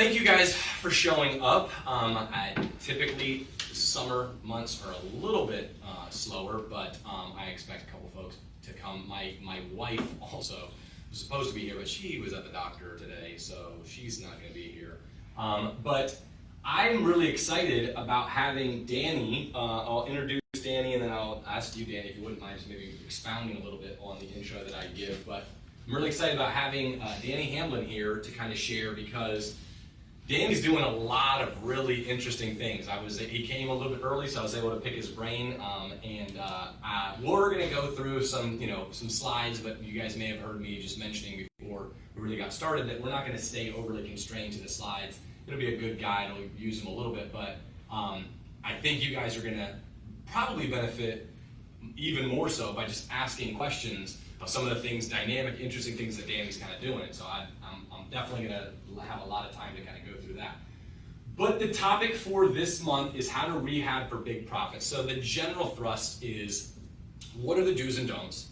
thank you guys for showing up. Typically, summer months are a little bit slower, but I expect a couple folks to come. My wife also was supposed to be here, but she was at the doctor today, so she's not going to be here. But I'm really excited about having Danny. I'll introduce Danny, and then I'll ask you, Danny, if you wouldn't mind just maybe expounding a little bit on the intro that I give. But I'm really excited about having Danny Hamlin here to kind of share, because Danny's doing a lot of really interesting things. He came a little bit early, so I was able to pick his brain. We're going to go through some slides, but you guys may have heard me just mentioning before we really got started that we're not going to stay overly constrained to the slides. It'll be a good guide. I'll use them a little bit, but I think you guys are going to probably benefit even more so by just asking questions of some of the things, dynamic, interesting things that Danny's kind of doing. So I'm definitely going to have a lot of time to kind of go through that. But the topic for this month is how to rehab for big profits. So the general thrust is, what are the do's and don'ts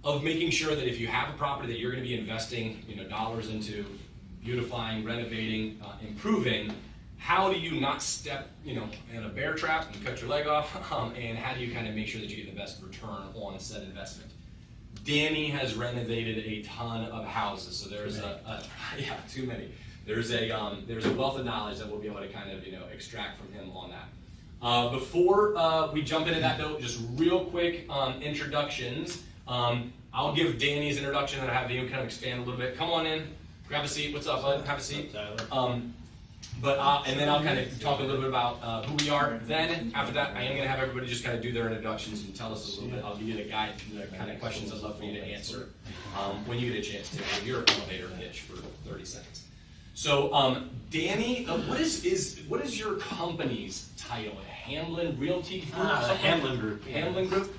of making sure that if you have a property that you're going to be investing dollars into, beautifying, renovating, improving, how do you not step in a bear trap and cut your leg off, and how do you kind of make sure that you get the best return on said investment? Danny has renovated a ton of houses, so there's too many. There's a wealth of knowledge that we'll be able to kind of extract from him on that. Before we jump into that though, just real quick introductions. I'll give Danny's introduction and I have you kind of expand a little bit. Come on in, grab a seat. What's up, bud? Have a seat. And then I'll kind of talk a little bit about who we are. Then, after that, I am going to have everybody just kind of do their introductions and tell us a little bit. I'll give you the kind of questions I'd love for you to answer when you get a chance to give your elevator pitch for 30 seconds. So, Danny, what is your company's title? Hamlin Realty Group? Hamlin Group. Yeah. Hamlin Group.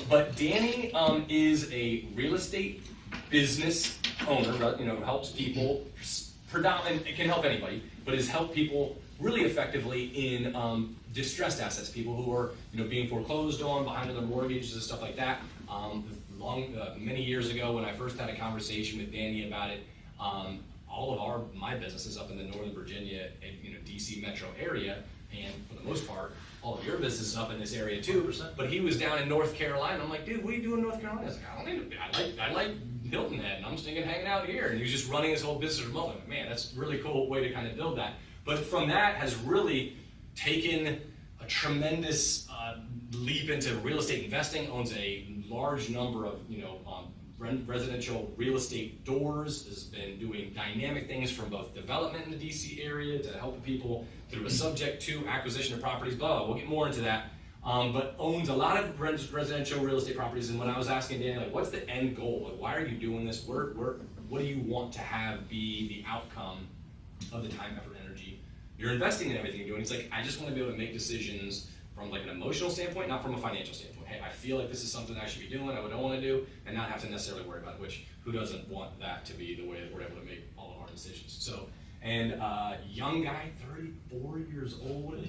But Danny is a real estate business owner. Helps people. It can help anybody, but has helped people really effectively in distressed assets, people who are being foreclosed on, behind on their mortgages and stuff like that. Many years ago, when I first had a conversation with Danny about it, all of my business is up in the Northern Virginia and D.C. metro area, and for the most part, all of your business is up in this area too. 100%. But he was down in North Carolina. I'm like, dude, what are you doing in North Carolina? I was like, I don't need to. I like Hilton Head, and I'm thinking hanging out here. And he was just running his whole business remotely. Man, that's a really cool way to kind of build that. But from that has really taken a tremendous leap into real estate investing. Owns a large number of residential real estate doors. Has been doing dynamic things from both development in the DC area to helping people through a subject to acquisition of properties. We'll get more into that. But owns a lot of residential real estate properties. And when I was asking Danny, what's the end goal? Why are you doing this? What do you want to have be the outcome of the time, effort, energy you're investing in everything you're doing? He's like, I just want to be able to make decisions from an emotional standpoint, not from a financial standpoint. Hey, I feel like this is something I should be doing, I don't want to do, and not have to necessarily worry about it, which who doesn't want that to be the way that we're able to make all of our decisions? So, and young guy, 34 years old,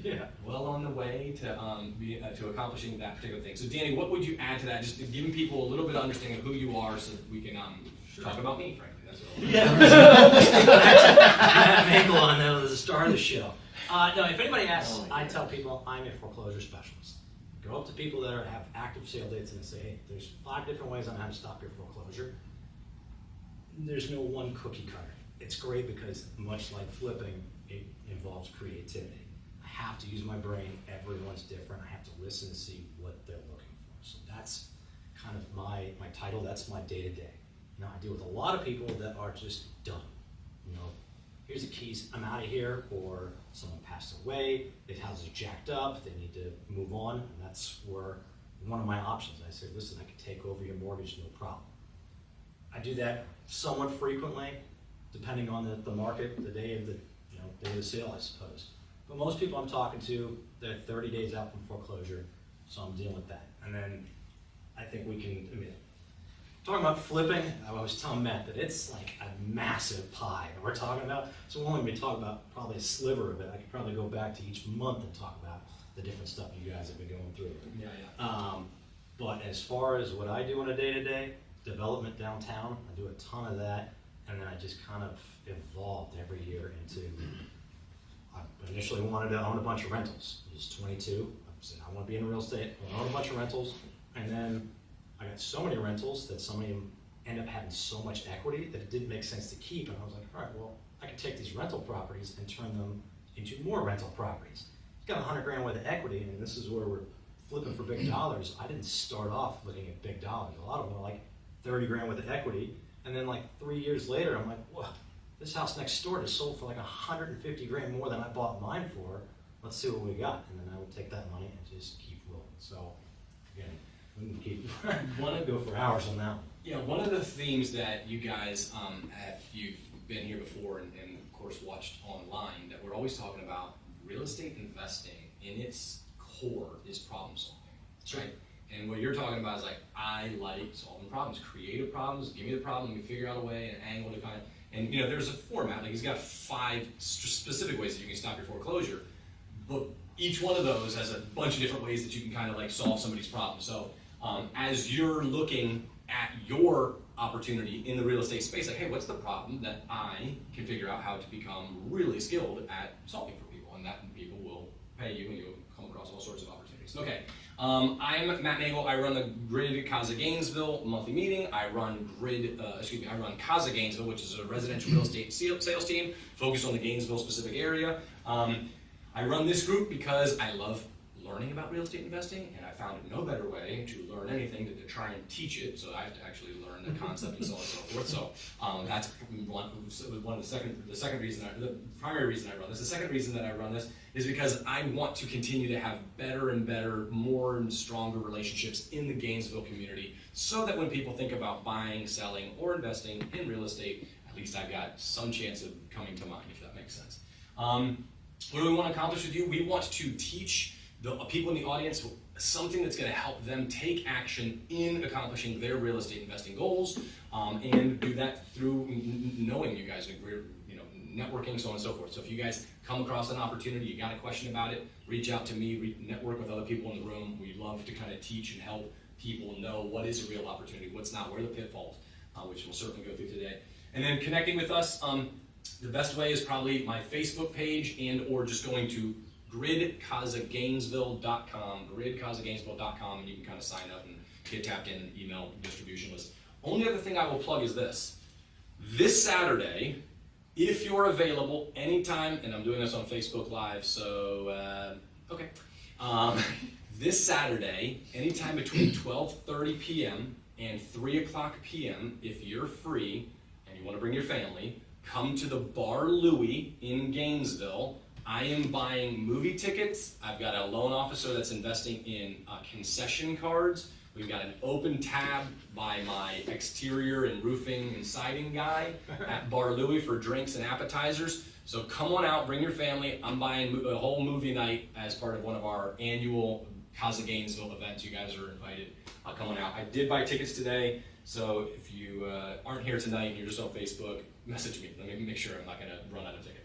well on the way to accomplishing that particular thing. So Danny, what would you add to that? Just giving people a little bit of understanding of who you are so that we can talk about me, frankly. That's Megel on that was the star of the show. No, if anybody asks, I tell people I'm a foreclosure specialist. Go up to people that have active sale dates and say, hey, there's 5 different ways on how to stop your foreclosure. There's no one cookie cutter. It's great because much like flipping, it involves creativity. I have to use my brain. Everyone's different. I have to listen and see what they're looking for. So that's kind of my title. That's my day-to-day. I deal with a lot of people that are just done. Here's the keys, I'm out of here, or someone passed away, their house is jacked up, they need to move on, and that's where one of my options. I say, listen, I can take over your mortgage, no problem. I do that somewhat frequently, depending on the market, the day of the sale, I suppose. But most people I'm talking to, they're 30 days out from foreclosure, so I'm dealing with that. And then I think we can, talking about flipping, I was telling Matt that it's like a massive pie that we're talking about. So we'll only be talking about probably a sliver of it. I could probably go back to each month and talk about the different stuff you guys have been going through. But as far as what I do on a day-to-day, development downtown, I do a ton of that. and then I just kind of evolved every year into, I initially wanted to own a bunch of rentals. I was 22, I said I want to be in real estate, I want to own a bunch of rentals, and then I got so many rentals that some of them end up having so much equity that it didn't make sense to keep, and I was like, all right, well, I can take these rental properties and turn them into more rental properties. It's got 100 grand worth of equity, and this is where we're flipping for big dollars. I didn't start off looking at big dollars. A lot of them are like 30 grand worth of equity, and then like 3 years later, I'm like, whoa, this house next door just sold for like 150 grand more than I bought mine for. Let's see what we got, and then I would take that money and just keep rolling. So again, we can keep want to go for hours on that one. Yeah, one of the themes that you guys you've been here before and of course watched online, that we're always talking about real estate investing in its core is problem solving, right? And what you're talking about is like, I like solving problems, creative problems. Give me the problem, we figure out a way, an angle to kind of, and you know, there's a format. Like he's got 5 specific ways that you can stop your foreclosure, but each one of those has a bunch of different ways that you can kind of like solve somebody's problem. So as you're looking at your opportunity in the real estate space, like, hey, what's the problem that I can figure out how to become really skilled at solving for people, and that people will pay you, and you'll come across all sorts of opportunities. Okay, I'm Matt Megel. I run the Grid CAZA Gainesville monthly meeting. I run I run CAZA Gainesville, which is a residential real estate sales team focused on the Gainesville specific area. I run this group because I love learning about real estate investing, and I found no better way to learn anything than to try and teach it. So I have to actually learn the concept and so on and so forth. So that's one of the second reason, the primary reason I run this. The second reason that I run this is because I want to continue to have better and better, more and stronger relationships in the Gainesville community, so that when people think about buying, selling, or investing in real estate, at least I've got some chance of coming to mind, if that makes sense. What do we want to accomplish with you? We want to teach the people in the audience something that's going to help them take action in accomplishing their real estate investing goals, and do that through knowing you guys, networking, so on and so forth. So if you guys come across an opportunity, you got a question about it, reach out to me, network with other people in the room. We love to kind of teach and help people know what is a real opportunity, what's not, where are the pitfalls, which we'll certainly go through today. And then connecting with us, the best way is probably my Facebook page, and or just going to gridcazagainesville.com, gridcazagainesville.com, and you can kind of sign up and get tapped in an email distribution list. Only other thing I will plug is this. This Saturday, if you're available anytime, and I'm doing this on Facebook Live, so, okay. This Saturday, anytime between 12:30 p.m. and 3 o'clock p.m., if you're free and you want to bring your family, come to the Bar Louie in Gainesville. I am buying movie tickets. I've got a loan officer that's investing in concession cards. We've got an open tab by my exterior and roofing and siding guy at Bar Louie for drinks and appetizers. So come on out, bring your family. I'm buying a whole movie night as part of one of our annual CAZA Gainesville events. You guys are invited. Come on out. I did buy tickets today, so if you aren't here tonight and you're just on Facebook, message me. Let me make sure I'm not going to run out of tickets.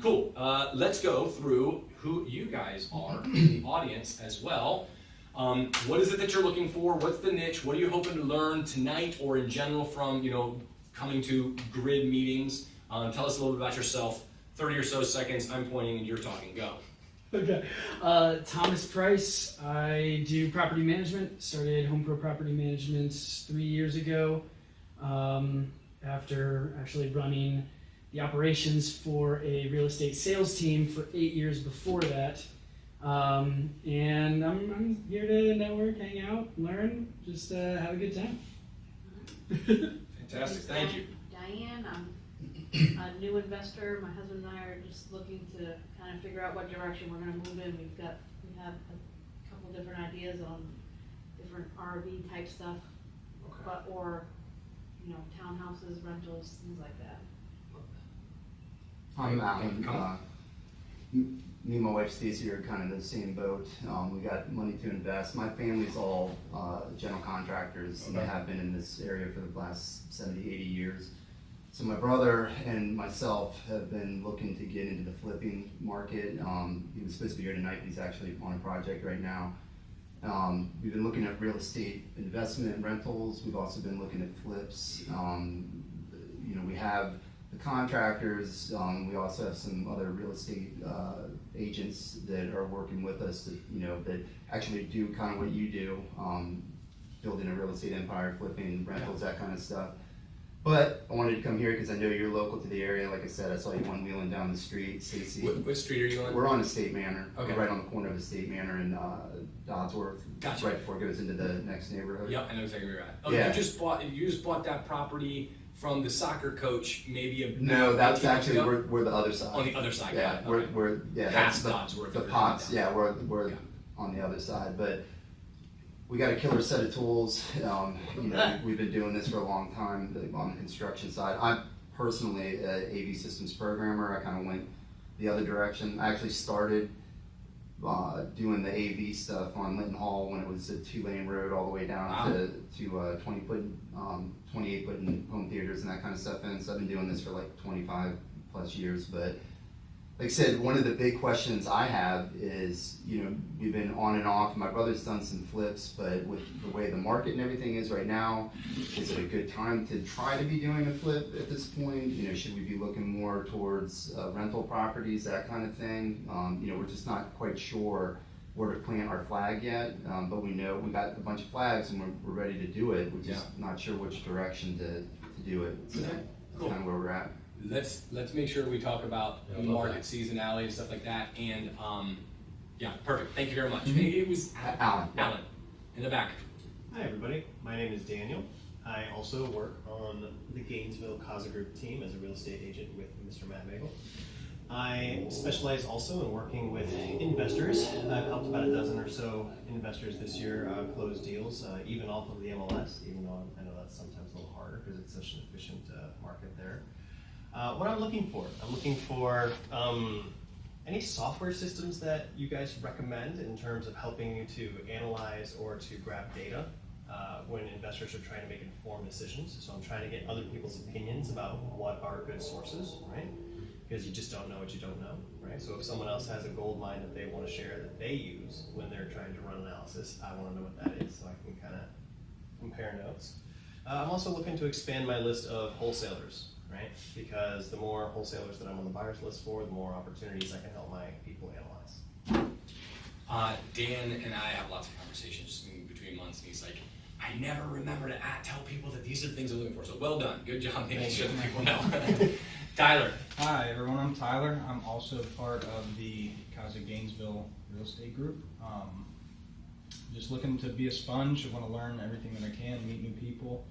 Cool. Let's go through who you guys are in the audience as well. What is it that you're looking for? What's the niche? What are you hoping to learn tonight or in general from, coming to grid meetings? Tell us a little bit about yourself. 30 or so seconds, I'm pointing and you're talking. Go. Okay. Thomas Price. I do property management. Started Home Pro Property Management 3 years ago. After actually running the operations for a real estate sales team for 8 years before that. And I'm here to network, hang out, learn, just have a good time. Fantastic, thank you. Diane, I'm a new investor. My husband and I are just looking to kind of figure out what direction we're going to move in. We have a couple different ideas on different RV type stuff, Okay. or townhouses, rentals, things like that. I'm Alan. Me and my wife Stacey are kind of in the same boat. We got money to invest. My family's all general contractors, and they have been in this area for the last 70, 80 years. So my brother and myself have been looking to get into the flipping market. He was supposed to be here tonight, but he's actually on a project right now. We've been looking at real estate investment and rentals. We've also been looking at flips. you know, we have the contractors, we also have some other real estate agents that are working with us that, you know, that actually do kind of what you do, building a real estate empire, flipping rentals, that kind of stuff. But I wanted to come here because I know you're local to the area. Like I said, I saw you one wheeling down the street, Stacy. What street are you on? We're on Estate Manor. Okay. Right on the corner of Estate Manor and Dodsworth. Gotcha. Right before it goes into the next neighborhood. Yep, I know exactly where you're at. Oh, Yeah. you just bought that property from the soccer coach maybe a No, that's 18 months actually ago? we're the other side. On the other side, Yeah, got it, we're okay. we're yeah, Past that's Dodsworth the or pots. down. Yeah, we're Yeah. on the other side, but we got a killer set of tools. You know, we've been doing this for a long time on the construction side. I'm personally an AV systems programmer. I kind of went the other direction. I actually started doing the AV stuff on Linton Hall when it was a 2-lane road all the way down Wow. to 28 foot home theaters and that kind of stuff. And so I've been doing this for like 25 plus years. But like I said, one of the big questions I have is, you know, we've been on and off. My brother's done some flips, but with the way the market and everything is right now, is it a good time to try to be doing a flip at this point? You know, should we be looking more towards rental properties, that kind of thing? You know, we're just not quite sure where to plant our flag yet, but we know we got a bunch of flags and we're ready to do it. We're just not sure which direction to do it. So Okay, that's cool. kind of where we're at. Let's make sure we talk about Yeah, the love market that. seasonality and stuff like that. And yeah, perfect. Thank you very much. Mhm. It was Alan. Alan in the back. Hi everybody, my name is Daniel. I also work on the Gainesville CAZA Group team as a real estate agent with Mr. Matt Megel. I specialize also in working with investors. I've helped about a dozen or so investors this year close deals, even off of the MLS, even though I know that's sometimes a little harder because it's such an efficient market there. What I'm looking for any software systems that you guys recommend in terms of helping you to analyze or to grab data when investors are trying to make informed decisions. So I'm trying to get other people's opinions about what are good sources, right? Because you just don't know what you don't know, right? So if someone else has a gold mine that they want to share that they use when they're trying to run analysis, I want to know what that is so I can kind of compare notes. I'm also looking to expand my list of wholesalers, right? Because the more wholesalers that I'm on the buyer's list for, the more opportunities I can help my people analyze. Dan and I have lots of conversations in between months, and he's like, I never remember to tell people that these are the things I'm looking for. So well done. Good job making sure that people know. Tyler. Hi everyone, I'm Tyler. I'm also part of the CAZA Gainesville real estate group. Just looking to be a sponge. I want to learn everything that I can, meet new people,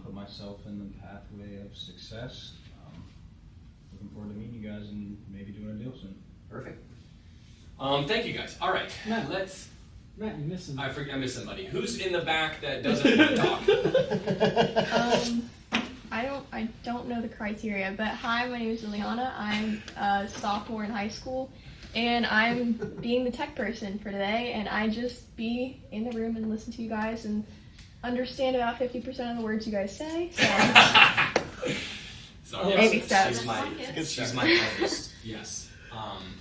put myself in the pathway of success. Looking forward to meeting you guys and maybe doing a deal soon. Perfect. Thank you guys. All right, Matt. let's. Matt, you missed him. I missed somebody. Who's in the back that doesn't want to talk? I don't know the criteria, but hi, my name is Liliana. I'm a sophomore in high school, and I'm being the tech person for today, and I just be in the room and listen to you guys and understand about 50% of the words you guys say, so Sorry, Baby steps. she's my host. Yes.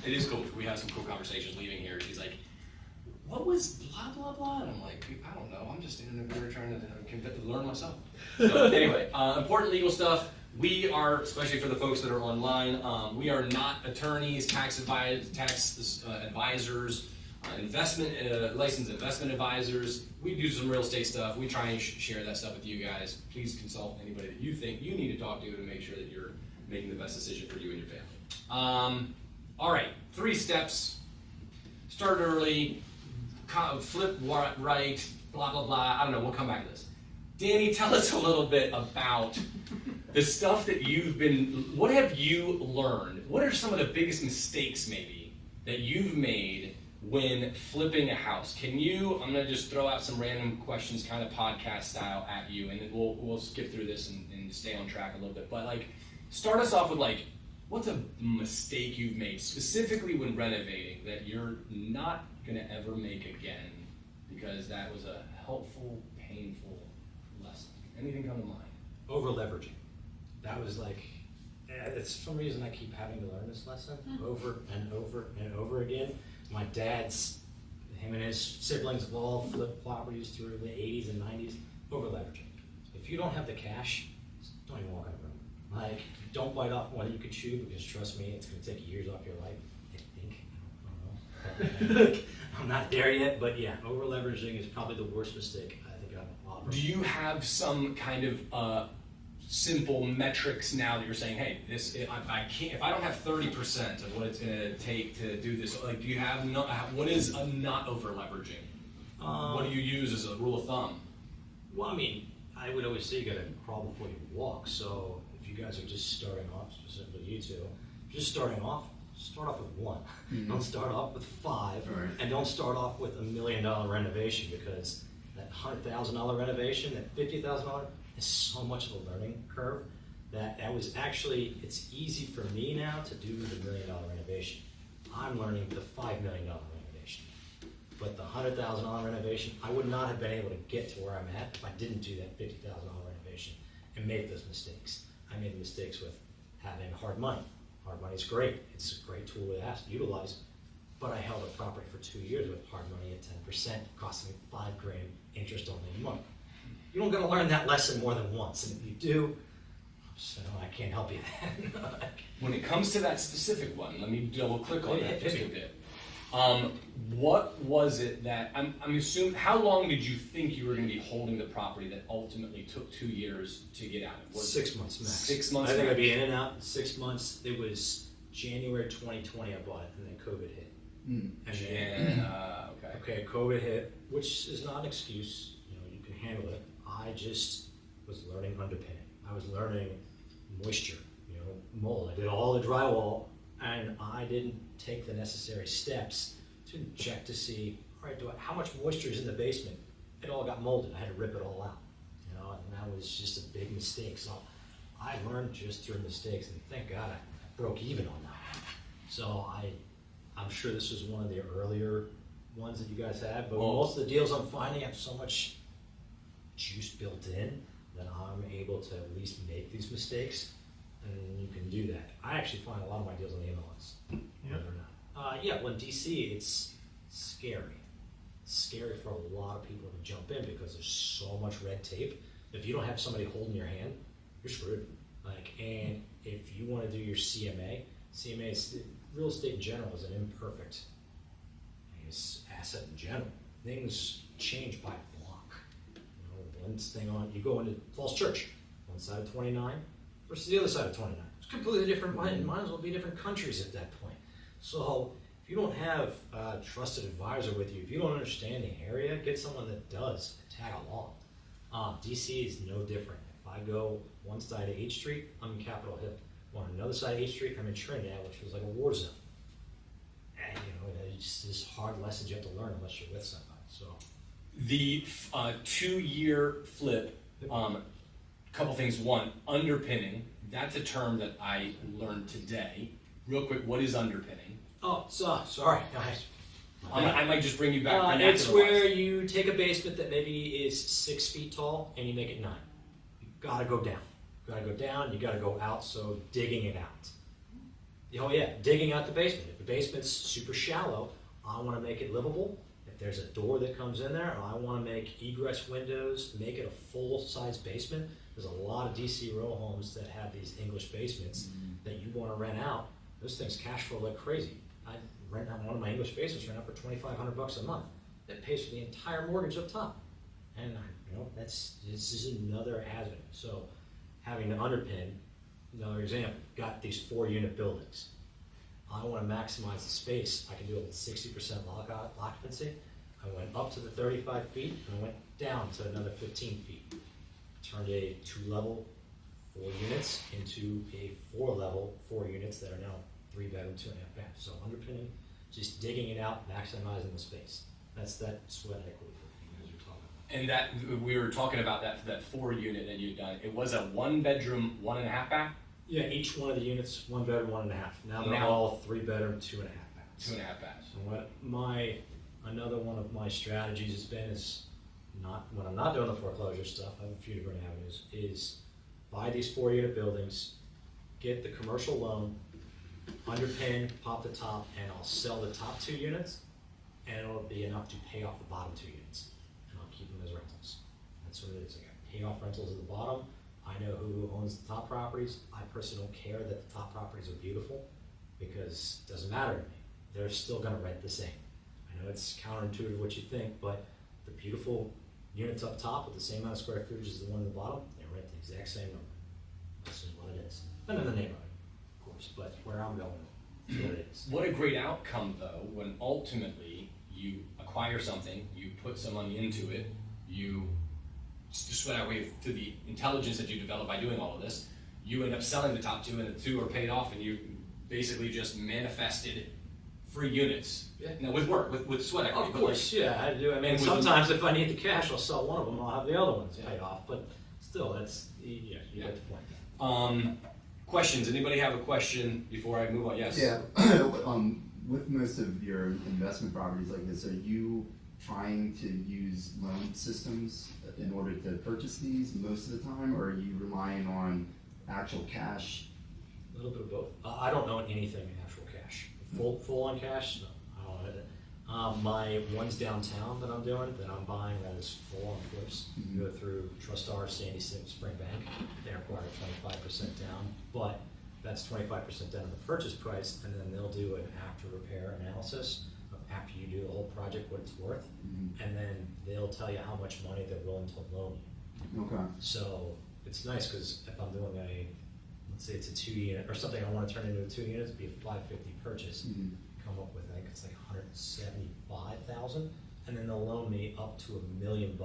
It is cool. We have some cool conversations leaving here. She's like, what was blah, blah, blah? And I'm like, I don't know. I'm just standing over here trying to learn myself. So anyway, important legal stuff. We are, especially for the folks that are online, we are not attorneys, tax advisors, licensed investment advisors. We do some real estate stuff. We try and share that stuff with you guys. Please consult anybody that you think you need to talk to make sure that you're making the best decision for you and your family. All right, 3 steps. Start early, flip right, blah, blah, blah. I don't know, we'll come back to this. Danny, tell us a little bit about the stuff that what have you learned? What are some of the biggest mistakes maybe that you've made when flipping a house? I'm gonna just throw out some random questions, kind of podcast style at you, and then we'll skip through this and stay on track a little bit. But like, start us off with like, what's a mistake you've made specifically when renovating that you're not gonna ever make again because that was a helpful, painful lesson? Anything come to mind? Over leveraging. That was like, it's for some reason I keep having to learn this lesson over and over and over again. My dad's, him and his siblings have all flipped properties through the 80s and 90s. Over leveraging. If you don't have the cash, don't even walk in the room. Like, don't bite off more than you can chew, because trust me, it's gonna take years off your life, I think. I don't know. I'm not there yet, but yeah, over leveraging is probably the worst mistake I think I've offered. Do you have some kind of simple metrics now that you're saying, hey, this I can't, if I don't have 30% of what it's gonna take to do this, like, do you have what is a not over leveraging? What do you use as a rule of thumb? Well, I mean, I would always say you gotta crawl before you walk. So if you guys are just starting off, specifically you two, just starting off, start off with one. Don't start off with five, and don't start off with $1 million renovation, because that $100,000 renovation, that $50,000 is so much of a learning curve that was actually, it's easy for me now to do the $1 million renovation. I'm learning the $5 million renovation. But the $100,000 renovation, I would not have been able to get to where I'm at if I didn't do that $50,000 renovation and make those mistakes. I made mistakes with having hard money. Hard money's great. It's a great tool to utilize. But I held a property for 2 years with hard money at 10%, costing me $5,000 interest only a month. You don't gotta learn that lesson more than once, and if you do, so I can't help you then. When it comes to that specific one, let me double click on that just a bit. What was it that, I'm assuming, how long did you think you were going to be holding the property that ultimately took 2 years to get out of? 6 months max. 6 months I think max? I'd be in and out in 6 months. It was January 2020 I bought it, and then COVID hit. And then, okay, COVID hit, which is not an excuse. You know, you can handle it. I just was learning underpinning. I was learning moisture, you know, mold. I did all the drywall, and I didn't take the necessary steps to check to see, all right, how much moisture is in the basement? It all got molded. I had to rip it all out, you know, and that was just a big mistake. So I learned just through mistakes, and thank God I broke even on that. So I'm sure this was one of the earlier ones that you guys had, but most of the deals I'm finding have so much juice built in that I'm able to at least make these mistakes, and you can do that. I actually find a lot of my deals on the MLS, believe it or not. Yeah, well in DC it's scary. It's scary for a lot of people to jump in because there's so much red tape. If you don't have somebody holding your hand, you're screwed. Like, and if you want to do your CMA is, real estate in general is an imperfect asset in general. Things change by block. You know, one thing on, you go into Falls Church, one side of 29 versus the other side of 29. It's completely different, might as well be different countries at that point. So if you don't have a trusted advisor with you, if you don't understand the area, get someone that does and tag along. DC is no different. If I go one side of 8th Street, I'm in Capitol Hill. On another side of 8th Street, I'm in Trinidad, which was like a war zone. And you know, it's just hard lessons you have to learn unless you're with somebody. So the 2-year flip, couple things. One, underpinning. That's a term that I learned today. Real quick, what is underpinning? Oh, so sorry, guys. I might just bring you back. It's where you take a basement that maybe is 6 feet tall and you make it 9. You gotta go down. You gotta go down, you gotta go out, so digging it out. Oh yeah, digging out the basement. If the basement's super shallow, I wanna make it livable. If there's a door that comes in there, I wanna make egress windows, make it a full-size basement. There's a lot of DC row homes that have these English basements that you wanna rent out. Those things cash flow like crazy. I rent out one of my English basements rent out for $2,500 a month. That pays for the entire mortgage up top. And you know, this is another avenue. So having to underpin, another example, got these 4-unit buildings. I want to maximize the space. I can do it with 60% occupancy. I went up to the 35 feet and I went down to another 15 feet. Turned a 2-level 4 units into a 4-level 4 units that are now 3-bedroom, 2.5 bath. So underpinning, just digging it out, maximizing the space. That's that sweat equity that you guys are talking about. And that we were talking about that 4-unit that you'd done. It was a 1-bedroom, 1.5 bath. Yeah, each one of the units 1 bedroom, 1.5. Now they're all 3-bedroom, 2.5 baths. 2.5 baths. And what another one of my strategies has been is not when I'm not doing the foreclosure stuff. I have a few different avenues. Is buy these 4-unit buildings, get the commercial loan, underpin, pop the top, and I'll sell the top 2 units, and it'll be enough to pay off the bottom 2 units, and I'll keep them as rentals. That's what it is. I got pay off rentals at the bottom, I know who owns the top properties. I personally don't care that the top properties are beautiful, because it doesn't matter to me. They're still gonna rent the same. I know it's counterintuitive what you think, but the beautiful units up top with the same amount of square footage as the one in the bottom, they rent the exact same number. This is what it is. And in the neighborhood, of course, but where I'm going, is what it is. What a great outcome, though, when ultimately you acquire something, you put some money into it, you sweat out way to the intelligence that you develop by doing all of this, you end up selling the top two, and the two are paid off, and you basically just manifested free units. Yeah. Now, with work, with sweat equity. Of but like- course, yeah, I do. I mean, And with sometimes if I need the cash, I'll sell one of them, I'll have the other ones Yeah. paid off, but still, that's, yeah, you get the point. Questions? Anybody have a question before I move on? Yes. Yeah, with most of your investment properties like this, are you trying to use loan systems in order to purchase these most of the time, or are you relying on actual cash? A little bit of both. I don't own anything in actual cash. Full on cash, no, I don't own it. My ones downtown that I'm doing, that I'm buying, that is full on flips. You go through TrustR, Sandy Spring Bank, they require 25% down, but that's 25% down on the purchase price, and then they'll do an after repair analysis of after you do the whole project, what it's worth, and then they'll tell you how much money they're willing to loan you. Okay. So it's nice, because if I'm doing let's say it's a 2 unit, or something I want to turn into a 2 units, it'd be a 550 purchase, come up with, I think it's like 175,000, and then they'll loan me up to $1 million,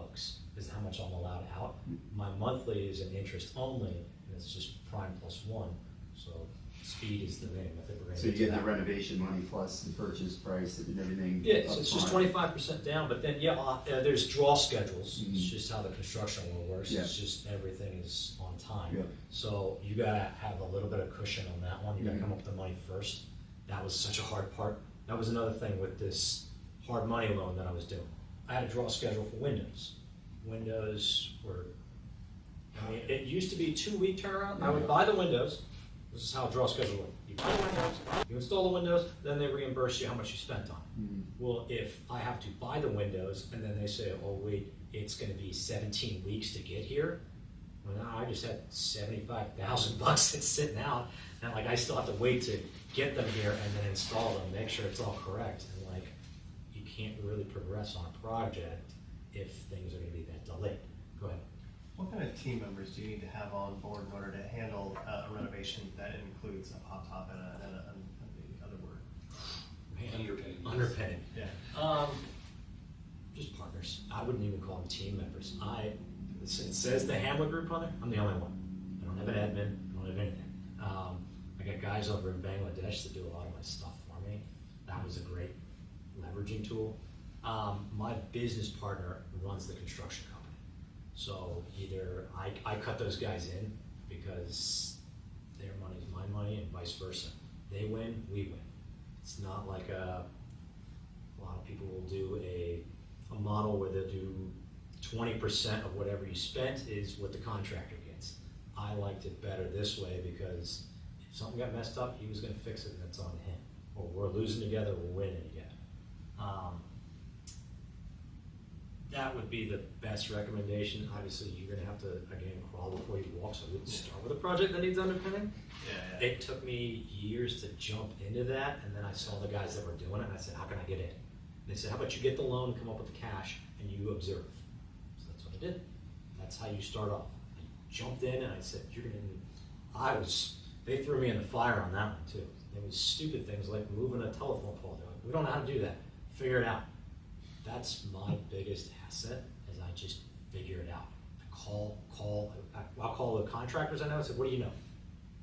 is how much I'm allowed out. My monthly is an interest only, and it's just prime plus 1, so speed is the name. I think we're gonna So you to get the that. renovation money plus the purchase price and everything? Yeah, so it's just upfront? 25% down, but then, there's draw schedules. It's just how the construction world works. Yeah. It's just everything is on time. Yeah. So you gotta have a little bit of cushion on that one. You gotta come up with the money first. That was such a hard part. That was another thing with this hard money loan that I was doing. I had a draw schedule for windows. Windows were, I mean, it used to be 2-week turnaround. I would buy the windows. This is how a draw schedule worked. You buy the windows, you install the windows, then they reimburse you how much you spent on it. Well, if I have to buy the windows and then they say, oh wait, it's gonna be 17 weeks to get here, well, now I just had 75,000 bucks that's sitting out, and like I still have to wait to get them here and then install them, make sure it's all correct, and like you can't really progress on a project if things are gonna be that delayed. Go ahead. What kind of team members do you need to have on board in order to handle a renovation that includes a pop top and the other word? Man, Underpinning. Underpinning. Yeah. Just partners. I wouldn't even call them team members. It says the Hamlet Group on there. I'm the only one. I don't have an admin. I don't have anything. I got guys over in Bangladesh that do a lot of my stuff for me. That was a great leveraging tool. My business partner runs the construction company. So either I cut those guys in because their money is my money and vice versa. They win, we win. It's not like a lot of people will do a model where they'll do 20% of whatever you spent is what the contractor gets. I liked it better this way because if something got messed up, he was gonna fix it and it's on him. Or we're losing together, we're winning together. That would be the best recommendation. Obviously, you're gonna have to, again, crawl before you walk, so I wouldn't start with a project that needs underpinning. Yeah. It took me years to jump into that, and then I saw the guys that were doing it, and I said, how can I get in? And they said, how about you get the loan, come up with the cash, and you observe. So that's what I did. That's how you start off. I jumped in, and I said, they threw me in the fire on that one, too. There was stupid things like moving a telephone pole. They're like, we don't know how to do that. Figure it out. That's my biggest asset, is I just figure it out. I'll call the contractors I know and say, what do you know?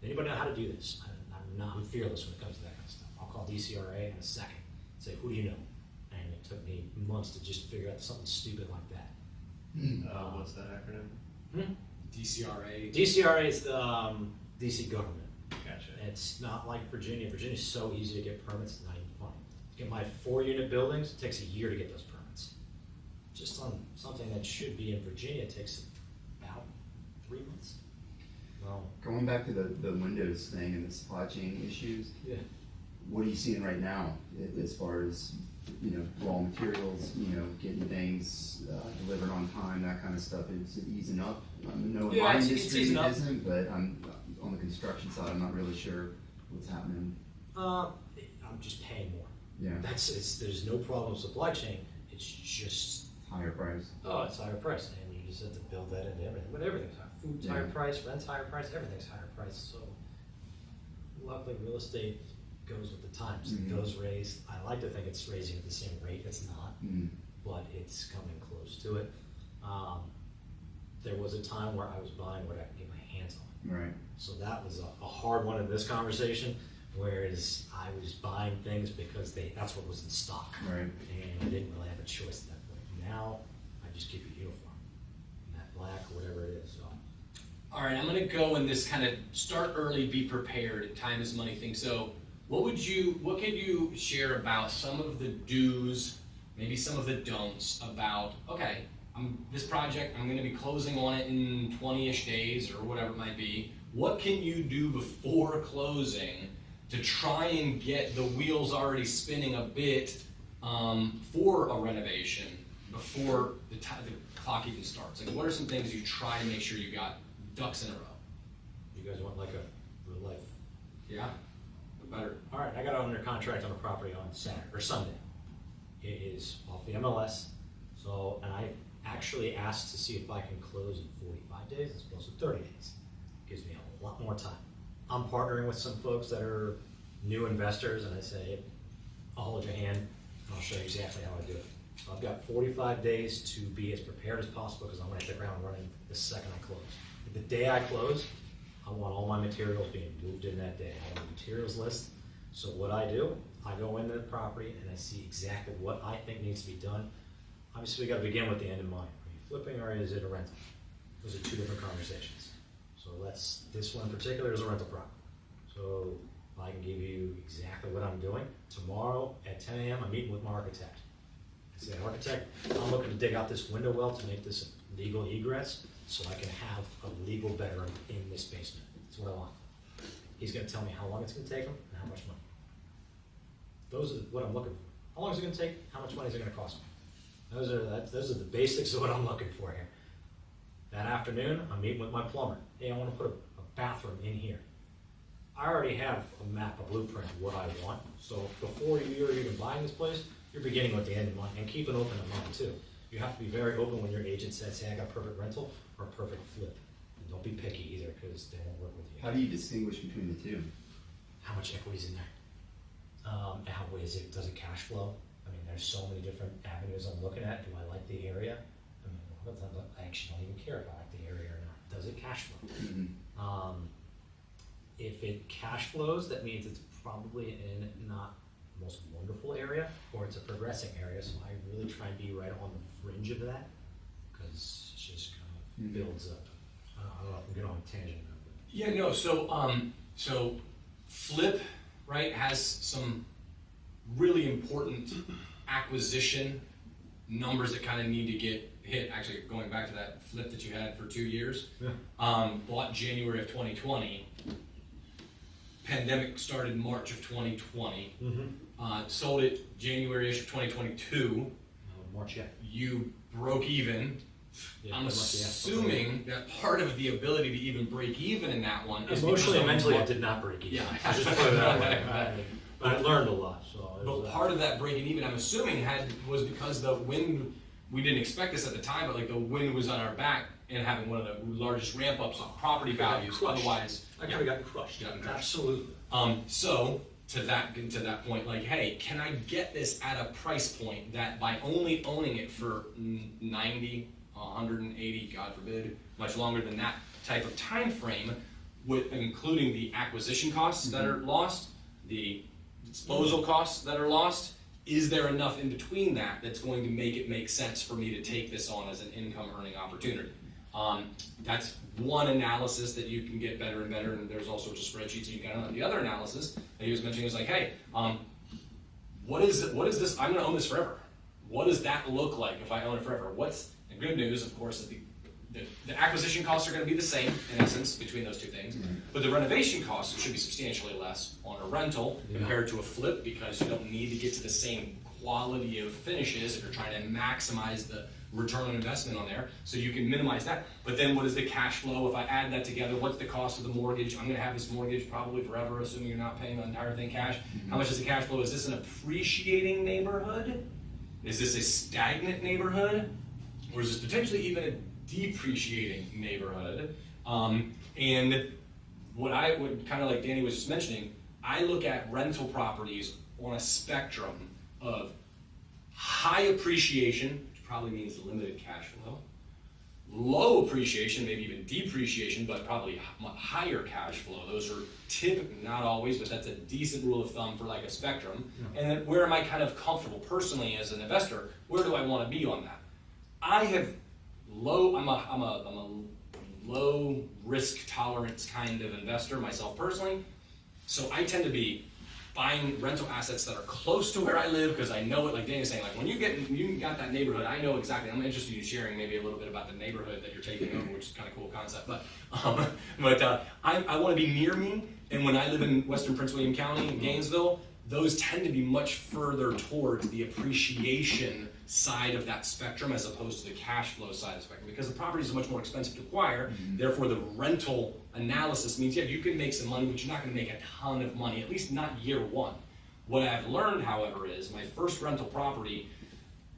Anybody know how to do this? I'm fearless when it comes to that kind of stuff. I'll call DCRA in a second, say, who do you know? And it took me months to just figure out something stupid like that. What's that acronym? DCRA. DCRA is the DC government. Gotcha. It's not like Virginia. Virginia's so easy to get permits, it's not even funny. To get my 4-unit buildings, it takes a year to get those permits. Just on something that should be in Virginia, it takes about 3 months. Well, Going back to the Windows thing and the supply chain issues, yeah. what are you seeing right now as far as raw materials, getting things delivered on time, that kind of stuff. Is it easing up? No, in Yeah, my it's industry easing it up. isn't, but I'm on the construction side. I'm not really sure what's happening. I'm just paying more. Yeah, There's no problem with supply chain. It's just, higher price. it's higher price, and you just have to build that into everything. But everything's higher. Food's higher Yeah. price, rent's higher price, everything's higher price. So luckily, real estate goes with the times. Mhm. It does raise. I like to think it's raising at the same rate. It's not, but it's coming close to it. There was a time where I was buying what I could get my hands on. Right. So that was a hard one in this conversation, whereas I was buying things because that's what was in stock. Right. And I didn't really have a choice at that point. Now, I just keep a uniform, matte black, or whatever it is, so. All right, I'm gonna go in this kind of start early, be prepared, time is money thing. So what could you share about some of the do's, maybe some of the don'ts about, okay, this project, I'm gonna be closing on it in 20-ish days or whatever it might be. What can you do before closing to try and get the wheels already spinning a bit for a renovation before the clock even starts? Like, what are some things you try to make sure you got ducks in a row? You guys want like a real life? Yeah, better. All right, I got under contract on a property on Saturday or Sunday. It is off the MLS, and I actually asked to see if I can close in 45 days as opposed to 30 days. Gives me a lot more time. I'm partnering with some folks that are new investors, and I say, I'll hold your hand, and I'll show you exactly how I do it. So I've got 45 days to be as prepared as possible because I want to hit the ground running the second I close. The day I close, I want all my materials being moved in that day. I have a materials list. So what I do, I go into the property and I see exactly what I think needs to be done. Obviously, we got to begin with the end in mind. Are you flipping or is it a rental? Those are two different conversations. So this one in particular is a rental property. So I can give you exactly what I'm doing. Tomorrow at 10 a.m., I'm meeting with my architect. I say, architect, I'm looking to dig out this window well to make this a legal egress so I can have a legal bedroom in this basement. That's what I want. He's going to tell me how long it's going to take him and how much money. Those are what I'm looking for. How long is it going to take? How much money is it going to cost me? Those are the basics of what I'm looking for here. That afternoon, I'm meeting with my plumber. Hey, I want to put a bathroom in here. I already have a map, a blueprint of what I want. So before you're even buying this place, you're beginning with the end in mind, and keep an open mind too. You have to be very open when your agent says, hey, I got a perfect rental or a perfect flip. And don't be picky either because they won't work with you. How do you distinguish between the two? How much equity's in there? Does it cash flow? I mean, there's so many different avenues I'm looking at. Do I like the area? I mean, a lot of times I actually don't even care if I like the area or not. Does it cash flow? Mm-hmm. If it cash flows, that means it's probably in not the most wonderful area, or it's a progressing area. So I really try and be right on the fringe of that because it just kind of builds up. I don't know if I'm getting on a tangent now. Yeah, no. So flip, right, has some really important acquisition numbers that kind of need to get hit. Actually, going back to that flip that you had for 2 years, bought January of 2020. Pandemic started March of 2020. Sold it January-ish of 2022. March yet. You broke even. Yeah, I'm pretty much, yeah. assuming that part of the ability to even break even in that one is Emotionally and because mentally, I did not break even. Yeah. I just put it that way. But I learned a lot. So it But was, part of that breaking even, I'm assuming, was because the wind. We didn't expect this at the time, but like the wind was on our back and having one of the largest ramp ups of property values. Otherwise, I could have gotten crushed. Absolutely. So to that point, like, hey, can I get this at a price point that by only owning it for 90, 180, God forbid, much longer than that type of time frame, with including the acquisition costs that are lost, the disposal costs that are lost, is there enough in between that that's going to make it make sense for me to take this on as an income earning opportunity? That's one analysis that you can get better and better, and there's all sorts of spreadsheets you can. The other analysis that he was mentioning was like, hey, what is this? I'm going to own this forever. What does that look like if I own it forever? What's the good news, of course, that the acquisition costs are going to be the same in essence between those two things, but the renovation costs should be substantially less on a rental compared to a flip because you don't need to get to the same quality of finishes, if you're trying to maximize the return on investment on there, so you can minimize that. But then what is the cash flow? If I add that together, what's the cost of the mortgage? I'm gonna have this mortgage probably forever, assuming you're not paying the entire thing cash. How much is the cash flow? Is this an appreciating neighborhood? Is this a stagnant neighborhood? Or is this potentially even a depreciating neighborhood? And what I would, kind of like Danny was just mentioning, I look at rental properties on a spectrum of high appreciation, which probably means limited cash flow, low appreciation, maybe even depreciation, but probably higher cash flow. Those are typically, not always, but that's a decent rule of thumb for like a spectrum. And then where am I kind of comfortable personally as an investor? Where do I want to be on that? I have I'm a low risk tolerance kind of investor myself personally. So I tend to be buying rental assets that are close to where I live, because I know it, like Danny was saying, like when you got that neighborhood, I know exactly. I'm interested in sharing maybe a little bit about the neighborhood that you're taking over, which is kind of a cool concept. But I want to be near me, and when I live in Western Prince William County in Gainesville, those tend to be much further towards the appreciation side of that spectrum as opposed to the cash flow side of the spectrum, because the properties are much more expensive to acquire. Therefore, the rental analysis means, yeah, you can make some money, but you're not going to make a ton of money, at least not year one. What I've learned, however, is my first rental property,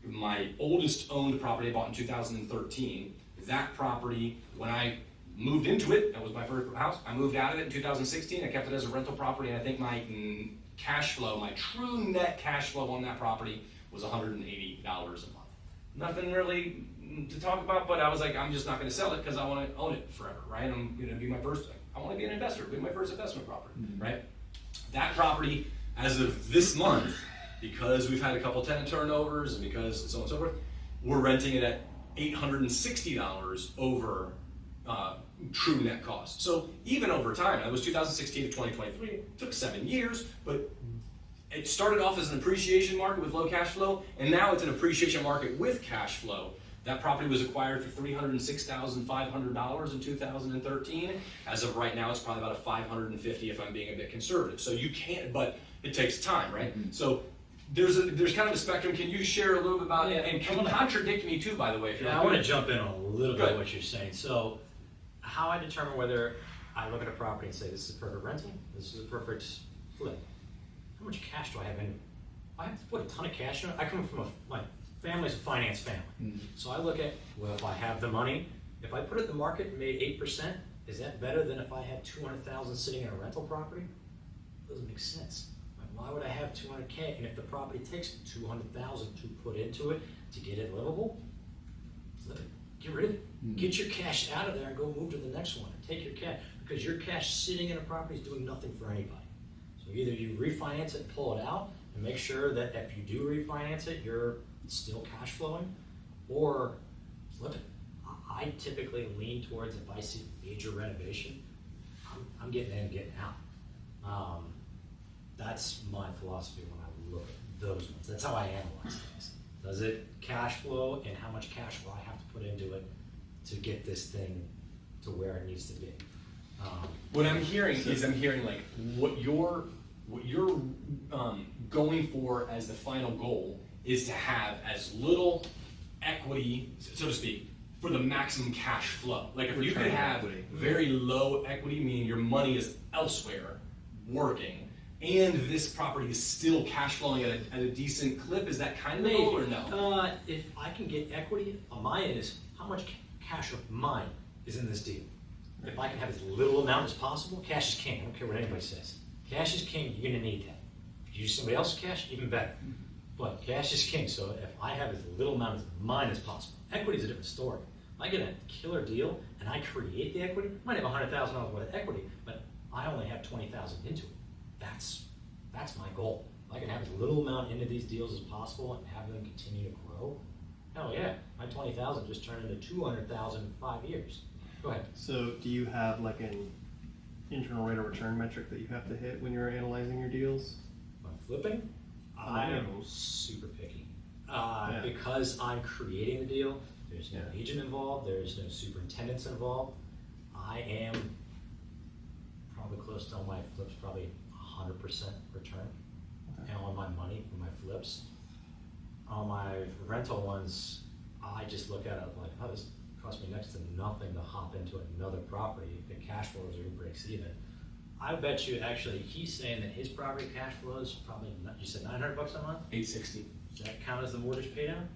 my oldest owned property I bought in 2013, that property, when I moved into it, that was my first house, I moved out of it in 2016, I kept it as a rental property, and I think my cash flow, my true net cash flow on that property was $180 a month. Nothing really to talk about, but I was like, I'm just not going to sell it because I want to own it forever, right? I'm going to be my first, I want to be an investor, be my first investment property, right? That property, as of this month, because we've had a couple tenant turnovers and because so on and so forth, we're renting it at $860 over true net cost. So even over time, that was 2016 to 2023, it took 7 years, but it started off as an appreciation market with low cash flow, and now it's an appreciation market with cash flow. That property was acquired for $306,500 in 2013. As of right now, it's probably about a $550 if I'm being a bit conservative. So you can't, but it takes time, right? So there's kind of a spectrum. Can you share a little bit about it? And can contradict me too, by the way. If you're I want to jump in on a little bit Good. what you're saying. So how I determine whether I look at a property and say, this is a perfect rental, this is a perfect flip. How much cash do I have in it? I have to put a ton of cash in it. I come from my family's a finance family. So I look at, well, if I have the money, if I put it in the market and made 8%, is that better than if I had $200,000 sitting in a rental property? It doesn't make sense. Like, why would I have $200K? And if the property takes $200,000 to put into it to get it livable, flip it. Get rid of it. Get your cash out of there and go move to the next one and take your cash, because your cash sitting in a property is doing nothing for anybody. So either you refinance it, pull it out, and make sure that if you do refinance it, you're still cash flowing, or flip it. I typically lean towards, if I see major renovation, I'm getting in and getting out. That's my philosophy when I look at those ones. That's how I analyze things. Does it cash flow, and how much cash will I have to put into it to get this thing to where it needs to be? What I'm hearing is like what you're going for as the final goal is to have as little equity, so to speak, for the maximum cash flow. Like if you could have very low equity, meaning your money is elsewhere working, and this property is still cash flowing at a decent clip, is that kind of the goal or no? If I can get equity on my end, is how much cash of mine is in this deal. If I can have as little amount as possible, cash is king. I don't care what anybody says. Cash is king, you're gonna need that. If you use somebody else's cash, even better. But cash is king, so if I have as little amount of mine as possible. Equity is a different story. If I get a killer deal and I create the equity, I might have $100,000 worth of equity, but I only have $20,000 into it. That's my goal. If I can have as little amount into these deals as possible and have them continue to grow, hell yeah, my $20,000 just turned into $200,000 in 5 years. Go ahead. So do you have like an internal rate of return metric that you have to hit when you're analyzing your deals? When flipping, I am super picky. Because I'm creating the deal, there's no agent involved, there's no superintendents involved. I am probably close to all my flips, probably 100% return on my money for my flips. On my rental ones, I just look at it like, oh, this cost me next to nothing to hop into another property. If it cash flows or it breaks even. I bet you actually, he's saying that his property cash flows probably, you said $900 a month? $860. Does that count as the mortgage pay down?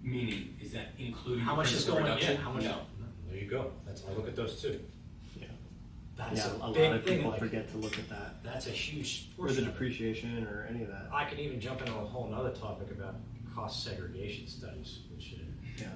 Meaning, is that including How much is principal going, reduction? yeah, how much? No. There you go. I look at those too. Yeah. That's Yeah, a a big lot of thing, people like, forget to look at that. that's a huge Or portion the of it. depreciation or any of that. I could even jump into a whole nother topic about cost segregation studies, which Yeah.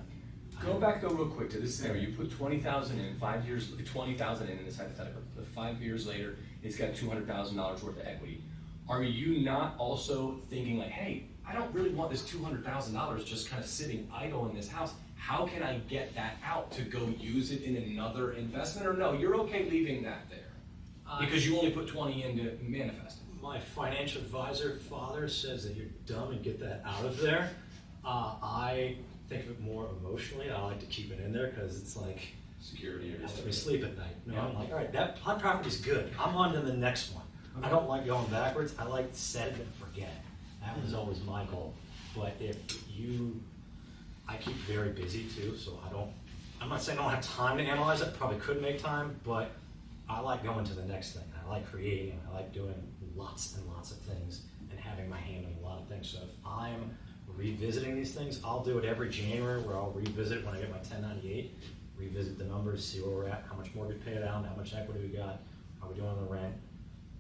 Go back though real quick to this scenario. You put 20,000 in, 5 years, 20,000 in this hypothetical. But 5 years later, it's got $200,000 worth of equity. Are you not also thinking like, hey, I don't really want this $200,000 just kind of sitting idle in this house. How can I get that out to go use it in another investment? Or no, you're okay leaving that there because you only put 20 in to manifest it. my financial advisor father says that you're dumb and get that out of there. I think of it more emotionally. I like to keep it in there because it's like, Security or it helps me something. sleep at night. You know, Yeah. I'm like, all right, that property's good. I'm on to the next one. I don't like going backwards. I like set it and forget it. That was always my goal. But I keep very busy too, so I'm not saying I don't have time to analyze it, probably could make time, but I like going to the next thing. I like creating, I like doing lots and lots of things and having my hand in a lot of things. So if I'm revisiting these things, I'll do it every January where I'll revisit when I get my 1098, revisit the numbers, see where we're at, how much mortgage paid down, how much equity we got, how we doing on the rent.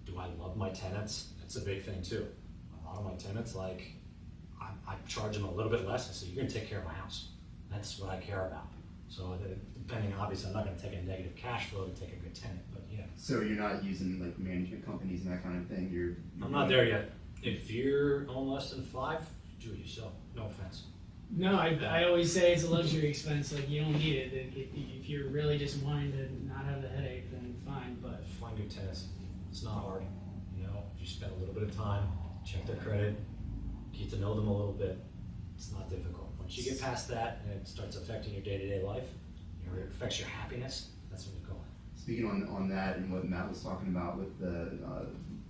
Do I love my tenants? That's a big thing too. A lot of my tenants, like, I charge them a little bit less, and say, you're gonna take care of my house. That's what I care about. So depending, obviously, I'm not gonna take a negative cash flow to take a good tenant, but yeah. So you're not using like management companies and that kind of thing, you're. I'm not there yet. If you're on less than 5, do it yourself, no offense. No, I always say it's a luxury expense. Like you don't need it. If you're really just wanting to not have the headache, then fine. But Find good tenants. It's not hard. You know, if you spend a little bit of time, check their credit, get to know them a little bit. It's not difficult. Once you get past that and it starts affecting your day-to-day life, it affects your happiness. That's when you go in. Speaking on that and what Matt was talking about with the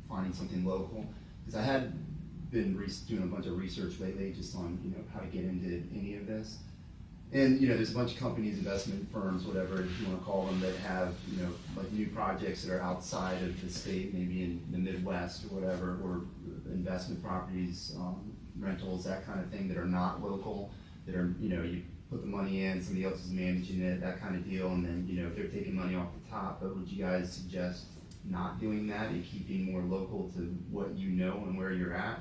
finding something local, because I had been doing a bunch of research lately just on how to get into any of this, and there's a bunch of companies, investment firms, whatever you want to call them, that have like new projects that are outside of the state, maybe in the Midwest or whatever, or investment properties, rentals, that kind of thing, that are not local, that are you put the money in, somebody else is managing it, that kind of deal, and then if they're taking money off the top. But would you guys suggest not doing that and keeping more local to what you know and where you're at?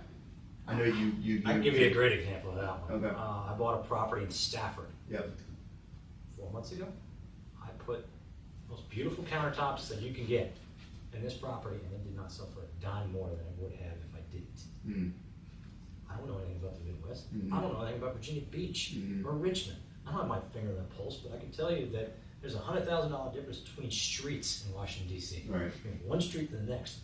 I know you I can give you a great example of that one. Okay. I bought a property in Stafford Yep. 4 months ago. I put the most beautiful countertops that you can get in this property, and it did not sell for a dime more than it would have if I didn't. Mm. I don't know anything about the Midwest. Mhm. I don't know anything about Virginia Beach or Richmond. I don't have my finger on the pulse, but I can tell you that there's a $100,000 difference between streets in Washington D.C. Right. From one street to the next.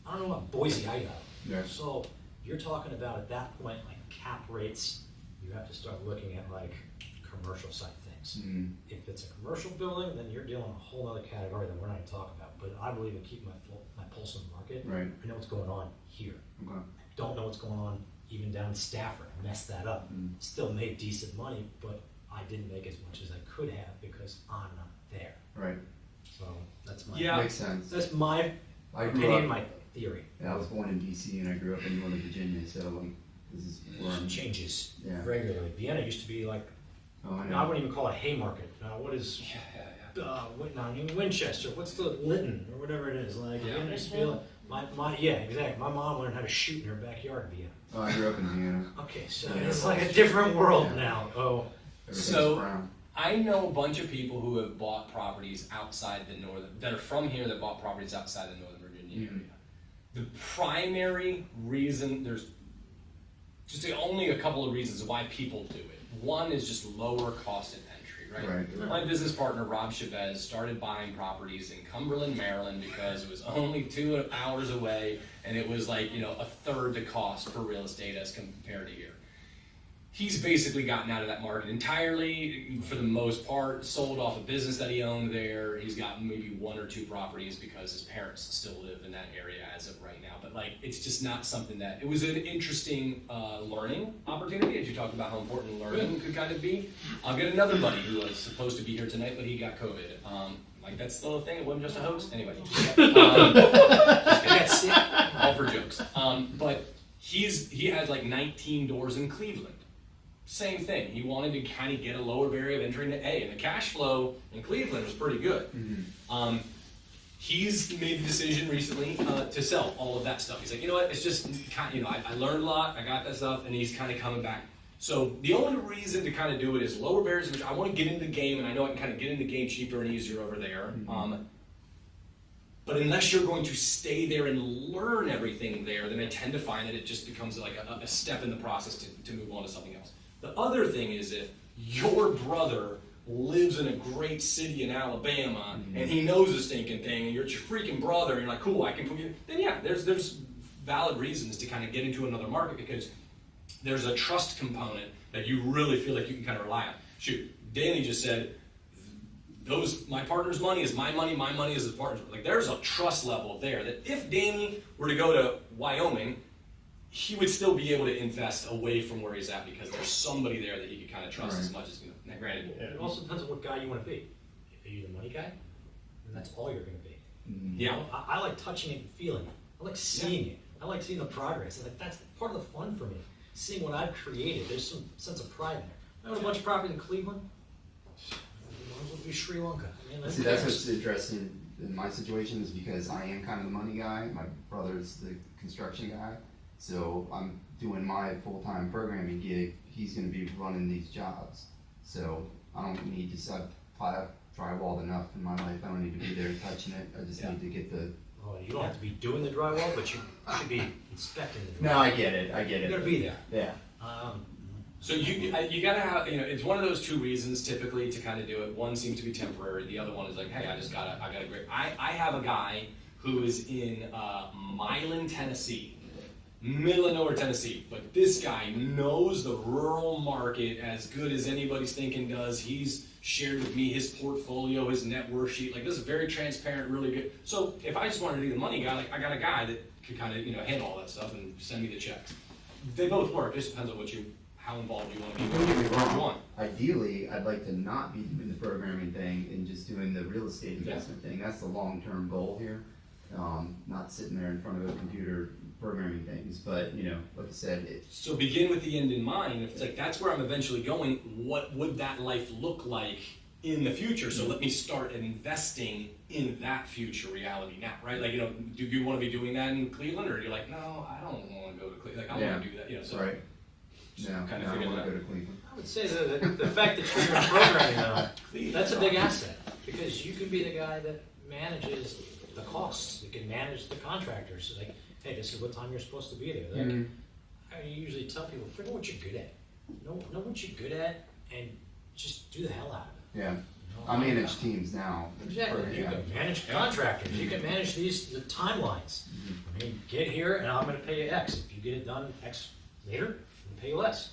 I don't know about Boise, Idaho. Yeah. So you're talking about at that point like cap rates. You have to start looking at like commercial side things. Mm. If it's a commercial building, then you're dealing with a whole other category that we're not even talking about. But I believe in keeping my pulse on the market. Right. I know what's going on here. Okay. I don't know what's going on even down in Stafford. I messed that up. Mm. Still made decent money, but I didn't make as much as I could have because I'm not there. Right. So that's my Makes sense. that's my I grew opinion, up. my theory. Yeah, I was born in D.C. and I grew up in Northern Virginia, so like this is where I'm. Changes Yeah. regularly. Vienna used to be like, Oh, I I know. wouldn't even call it Haymarket. What is Winchester? What's the Lytton or whatever it is? Like Vienna used to be like, yeah, exactly. My mom learned how to shoot in her backyard in Vienna. Oh, I grew up in Vienna. Okay, so it's like a different world now. Oh, Everything's So- brown. I know a bunch of people who have bought properties outside the northern, that are from here, that bought properties outside the Northern Virginia area. The primary reason, there's just only a couple of reasons why people do it. One is just lower cost of entry, right? Right. My business partner, Rob Chavez, started buying properties in Cumberland, Maryland, because it was only 2 hours away, and it was like, a third the cost for real estate as compared to here. he's basically gotten out of that market entirely for the most part, sold off a business that he owned there. He's got maybe 1 or 2 properties because his parents still live in that area as of right now. But like, it's just not something that, it was an interesting learning opportunity, as you talked about how important learning could kind of be. I'll get another buddy who was supposed to be here tonight, but he got COVID. Like, that's still a thing, it wasn't just a hoax. Anyway, all for jokes. But he had like 19 doors in Cleveland. Same thing. He wanted to kind of get a lower barrier of entry into A, and the cash flow in Cleveland was pretty good. He's made the decision recently to sell all of that stuff. He's like, you know what? It's just kind of, you know, I learned a lot. I got that stuff, and he's kind of coming back. So the only reason to kind of do it is lower barriers, which I want to get into the game, and I know I can kind of get in the game cheaper and easier over there. But unless you're going to stay there and learn everything there, then I tend to find that it just becomes like a step in the process to move on to something else. The other thing is, if your brother lives in a great city in Alabama and he knows a stinking thing, and you're your freaking brother, and you're like, cool, I can put you, then yeah, there's valid reasons to kind of get into another market, because there's a trust component that you really feel like you can kind of rely on. Shoot, Danny just said, my partner's money is my money is his partner's. Like, there's a trust level there that if Danny were to go to Wyoming, he would still be able to invest away from where he's at, because there's somebody there that he could kind of trust as much as, you know. Now, granted, It also depends on what guy you want to be. Are you the money guy? Then that's all you're going to be. yeah. I like touching it and feeling it. I like seeing it. I like seeing the progress. Like, that's part of the fun for me. Seeing what I've created. There's some sense of pride in there. I own a bunch of property in Cleveland. Might as well be Sri Lanka. I mean, See, that's what's interesting in my situation, is because I am kind of the money guy. My brother's the construction guy. So I'm doing my full-time programming gig. He's going to be running these jobs. So I don't need to I've drywalled enough in my life. I don't need to be there touching it. I just need to get the... Oh, you don't have to be doing the drywall, but you should be inspecting the drywall. No, I get it. You gotta be there. Yeah. So you gotta have, you know, it's one of those 2 reasons typically to kind of do it. One seems to be temporary. The other one is like, hey, I got a great. I have a guy who is in Milan, Tennessee. Middle of nowhere, Tennessee, but this guy knows the rural market as good as anybody stinking does. He's shared with me his portfolio, his net worth sheet. Like, this is very transparent, really good. So if I just wanted to be the money guy, like, I got a guy that could kind of, you know, handle all that stuff and send me the checks. They both work. It just depends on how involved you want to be. Don't get me What you wrong. want. Ideally, I'd like to not be doing the programming thing and just doing the real estate investment thing. That's the long-term goal here. Not sitting there in front of a computer programming things, but you know, like I said, So begin with the end in mind. If it's like, that's where I'm eventually going, what would that life look like in the future? So let me start investing in that future reality now, right? Like, you know, do you want to be doing that in Cleveland, or are you like, no, I don't want to go to Cleveland. Like, I want to do that, you know. So right. just No, kind I of figure don't that want to out. go to Cleveland. I would say the fact that you're in programming, though, that's a big asset, because you can be the guy that manages the costs. You can manage the contractors. Like, hey, this is what time you're supposed to be there. Like, I usually tell people, figure out what you're good at. Know what you're good at, and just do the hell out of it. Yeah. You know, I manage teams now. Exactly. You Yeah. can manage contractors. You can manage the timelines. I mean, get here, and I'm going to pay you X. If you get it done X later, I'm going to pay you less.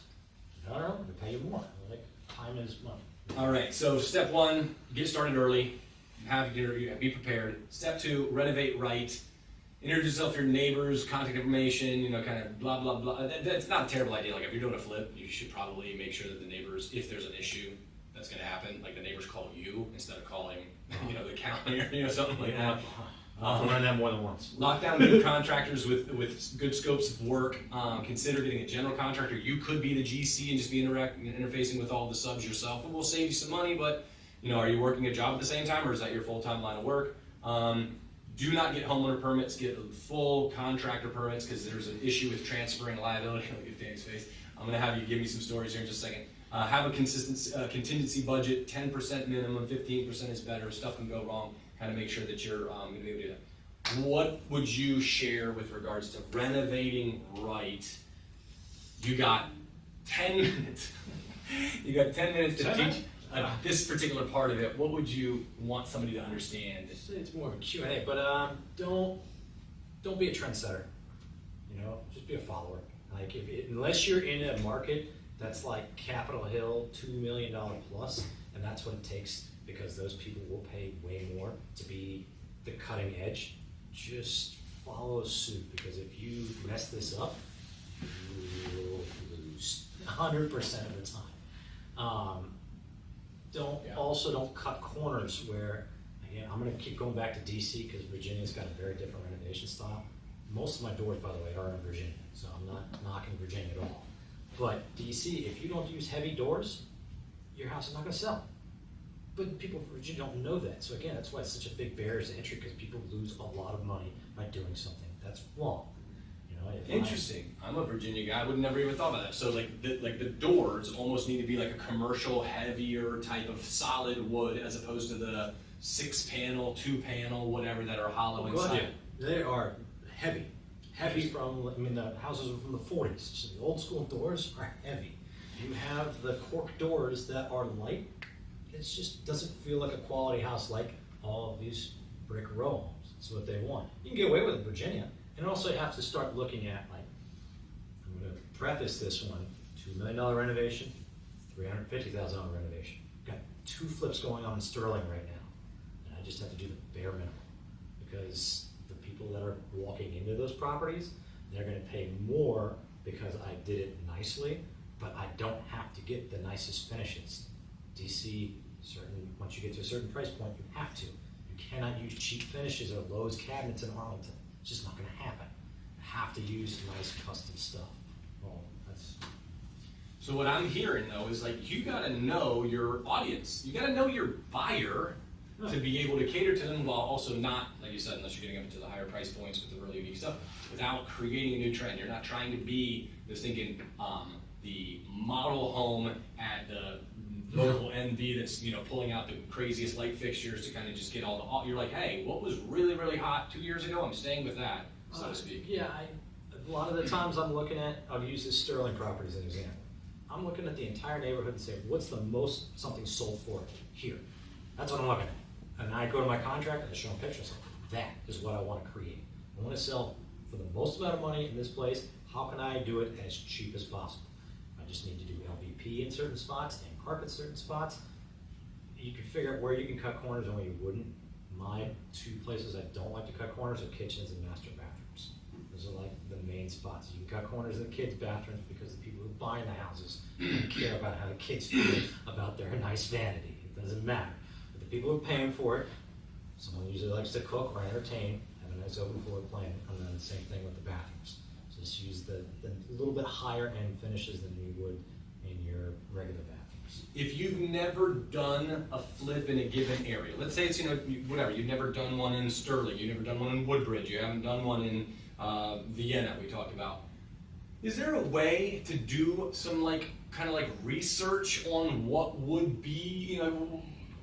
No, I'm going to pay you more. Like, time is money. All right, so step 1, get started early, be prepared. Step 2, renovate right. Introduce yourself to your neighbors, contact information, you know, kind of blah, blah, blah. That's not a terrible idea. Like, if you're doing a flip, you should probably make sure that the neighbors, if there's an issue that's going to happen, like the neighbors call you instead of calling, you know, the county or, you know, something like that. I've learned that more than once. Lock down new contractors with good scopes of work. Consider getting a general contractor. You could be the GC and just be interfacing with all the subs yourself. It will save you some money, but, you know, are you working a job at the same time, or is that your full-time line of work? Do not get homeowner permits, get full contractor permits, because there's an issue with transferring liability. Look at Danny's face. I'm gonna have you give me some stories here in just a second. Have a contingency budget, 10% minimum, 15% is better. Stuff can go wrong. Kind of make sure that you're gonna be able to do that. What would you share with regards to renovating right? You got 10 minutes. You got 10 minutes to teach this particular part of it. What would you want somebody to understand? It's more of a Q&A, but don't be a trendsetter. You know, just be a follower. Like, unless you're in a market That's like Capitol Hill, $2 million plus, and that's what it takes because those people will pay way more to be the cutting edge. Just follow suit, because if you mess this up, you will lose 100% of the time. Don't cut corners where, again, I'm gonna keep going back to DC because Virginia's got a very different renovation style. Most of my doors, by the way, are in Virginia, so I'm not knocking Virginia at all. But DC, if you don't use heavy doors, your house is not gonna sell. But people in Virginia don't know that. So again, that's why it's such a big barrier to entry, because people lose a lot of money by doing something that's wrong. You know, Interesting. I'm a Virginia guy. I would never even thought about that. So like the doors almost need to be like a commercial, heavier type of solid wood, as opposed to the 6-panel, 2-panel, whatever that are hollow inside. They are heavy. The houses are from the 40s. So the old school doors are heavy. You have the cork doors that are light. It just doesn't feel like a quality house like all of these brick row homes. That's what they want. You can get away with it in Virginia. And also you have to start looking at, like, I'm gonna preface this one, $2 million renovation, $350,000 renovation. Got 2 flips going on in Sterling right now. And I just have to do the bare minimum, because the people that are walking into those properties, they're gonna pay more because I did it nicely, but I don't have to get the nicest finishes. DC, once you get to a certain price point, you have to. You cannot use cheap finishes or Lowe's cabinets in Arlington. It's just not gonna happen. You have to use nice custom stuff. Well, that's... So what I'm hearing though is like, you gotta know your audience. You gotta know your buyer to be able to cater to them, while also not, like you said, unless you're getting up into the higher price points with the really unique stuff, without creating a new trend. You're not trying to be this thinking, the model home at the local NV that's, you know, pulling out the craziest light fixtures to kind of just get all the, you're like, hey, what was really, really hot 2 years ago? I'm staying with that, so to speak. Yeah, a lot of the times I'm looking at, I'll use this Sterling property as an example. I'm looking at the entire neighborhood and say, what's the most something sold for here? That's what I'm looking at. And I go to my contractor and show him pictures. That is what I want to create. I want to sell for the most amount of money in this place. How can I do it as cheap as possible? I just need to do LVP in certain spots and carpet certain spots. You can figure out where you can cut corners and where you wouldn't. My 2 places I don't like to cut corners are kitchens and master bathrooms. Those are like the main spots. You can cut corners in the kids' bathrooms because the people who are buying the houses don't care about how the kids feel about their nice vanity. It doesn't matter. But the people who are paying for it, someone usually likes to cook or entertain, have a nice open floor plan, and then the same thing with the bathrooms. Just use the little bit higher end finishes than you would in your regular bathrooms. If you've never done a flip in a given area, let's say it's, you know, whatever, you've never done one in Sterling, you've never done one in Woodbridge, you haven't done one in Vienna, we talked about. Is there a way to do some like, kind of like research on what would be, you know,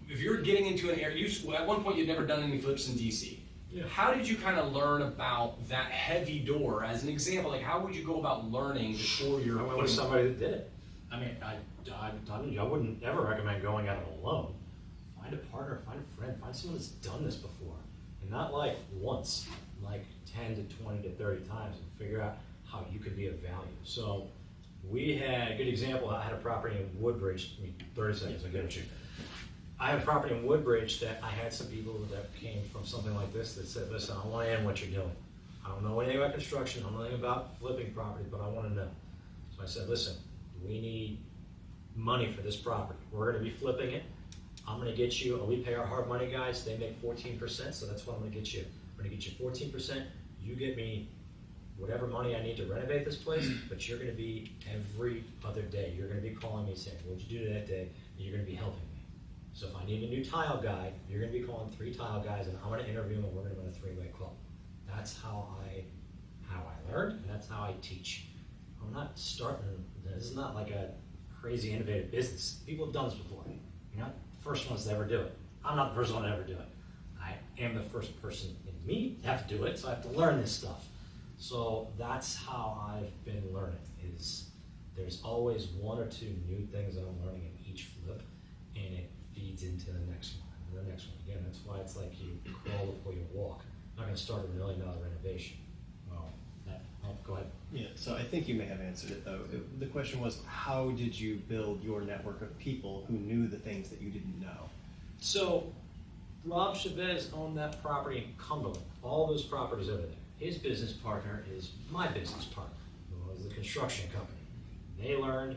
if you're getting into an area, at one point you'd never done any flips in DC. Yeah. How did you kind of learn about that heavy door as an example? Like, how would you go about learning before you're I went with somebody that did it. I mean, I wouldn't ever recommend going at it alone. Find a partner, find a friend, find someone that's done this before. And not like once, like 10 to 20 to 30 times, and figure out how you could be of value. So we had a good example. I had a property in Woodbridge. 30 seconds, I'll get it you. I had a property in Woodbridge that I had some people that came from something like this that said, listen, I want to end what you're doing. I don't know anything about construction, I don't know anything about flipping property, but I want to know. So I said, listen, we need money for this property. We're going to be flipping it. I'm going to get you, we pay our hard money guys, they make 14%, so that's what I'm going to get you. I'm going to get you 14%. You get me whatever money I need to renovate this place, but you're going to be every other day. You're going to be calling me saying, what'd you do that day? And you're going to be helping me. So if I need a new tile guy, you're going to be calling 3 tile guys, and I'm going to interview them, and we're going to run a 3-way club. That's how I learned, and that's how I teach. I'm not starting, this is not like a crazy innovative business. People have done this before. You're not the first ones to ever do it. I'm not the first one to ever do it. I am the first person in me to have to do it, so I have to learn this stuff. So that's how I've been learning, is there's always 1 or 2 new things that I'm learning in each flip, and it feeds into the next one, and the next one. Again, that's why it's like you crawl before you walk. I'm not gonna start a $1 million renovation. Well, that I'll go Go ahead. Yeah, so I think you may have answered it though. The question was, how did you build your network of people who knew the things that you didn't know? So, Rob Chavez owned that property in Cumberland, all those properties over there. His business partner is my business partner, who owns the construction company. They learned,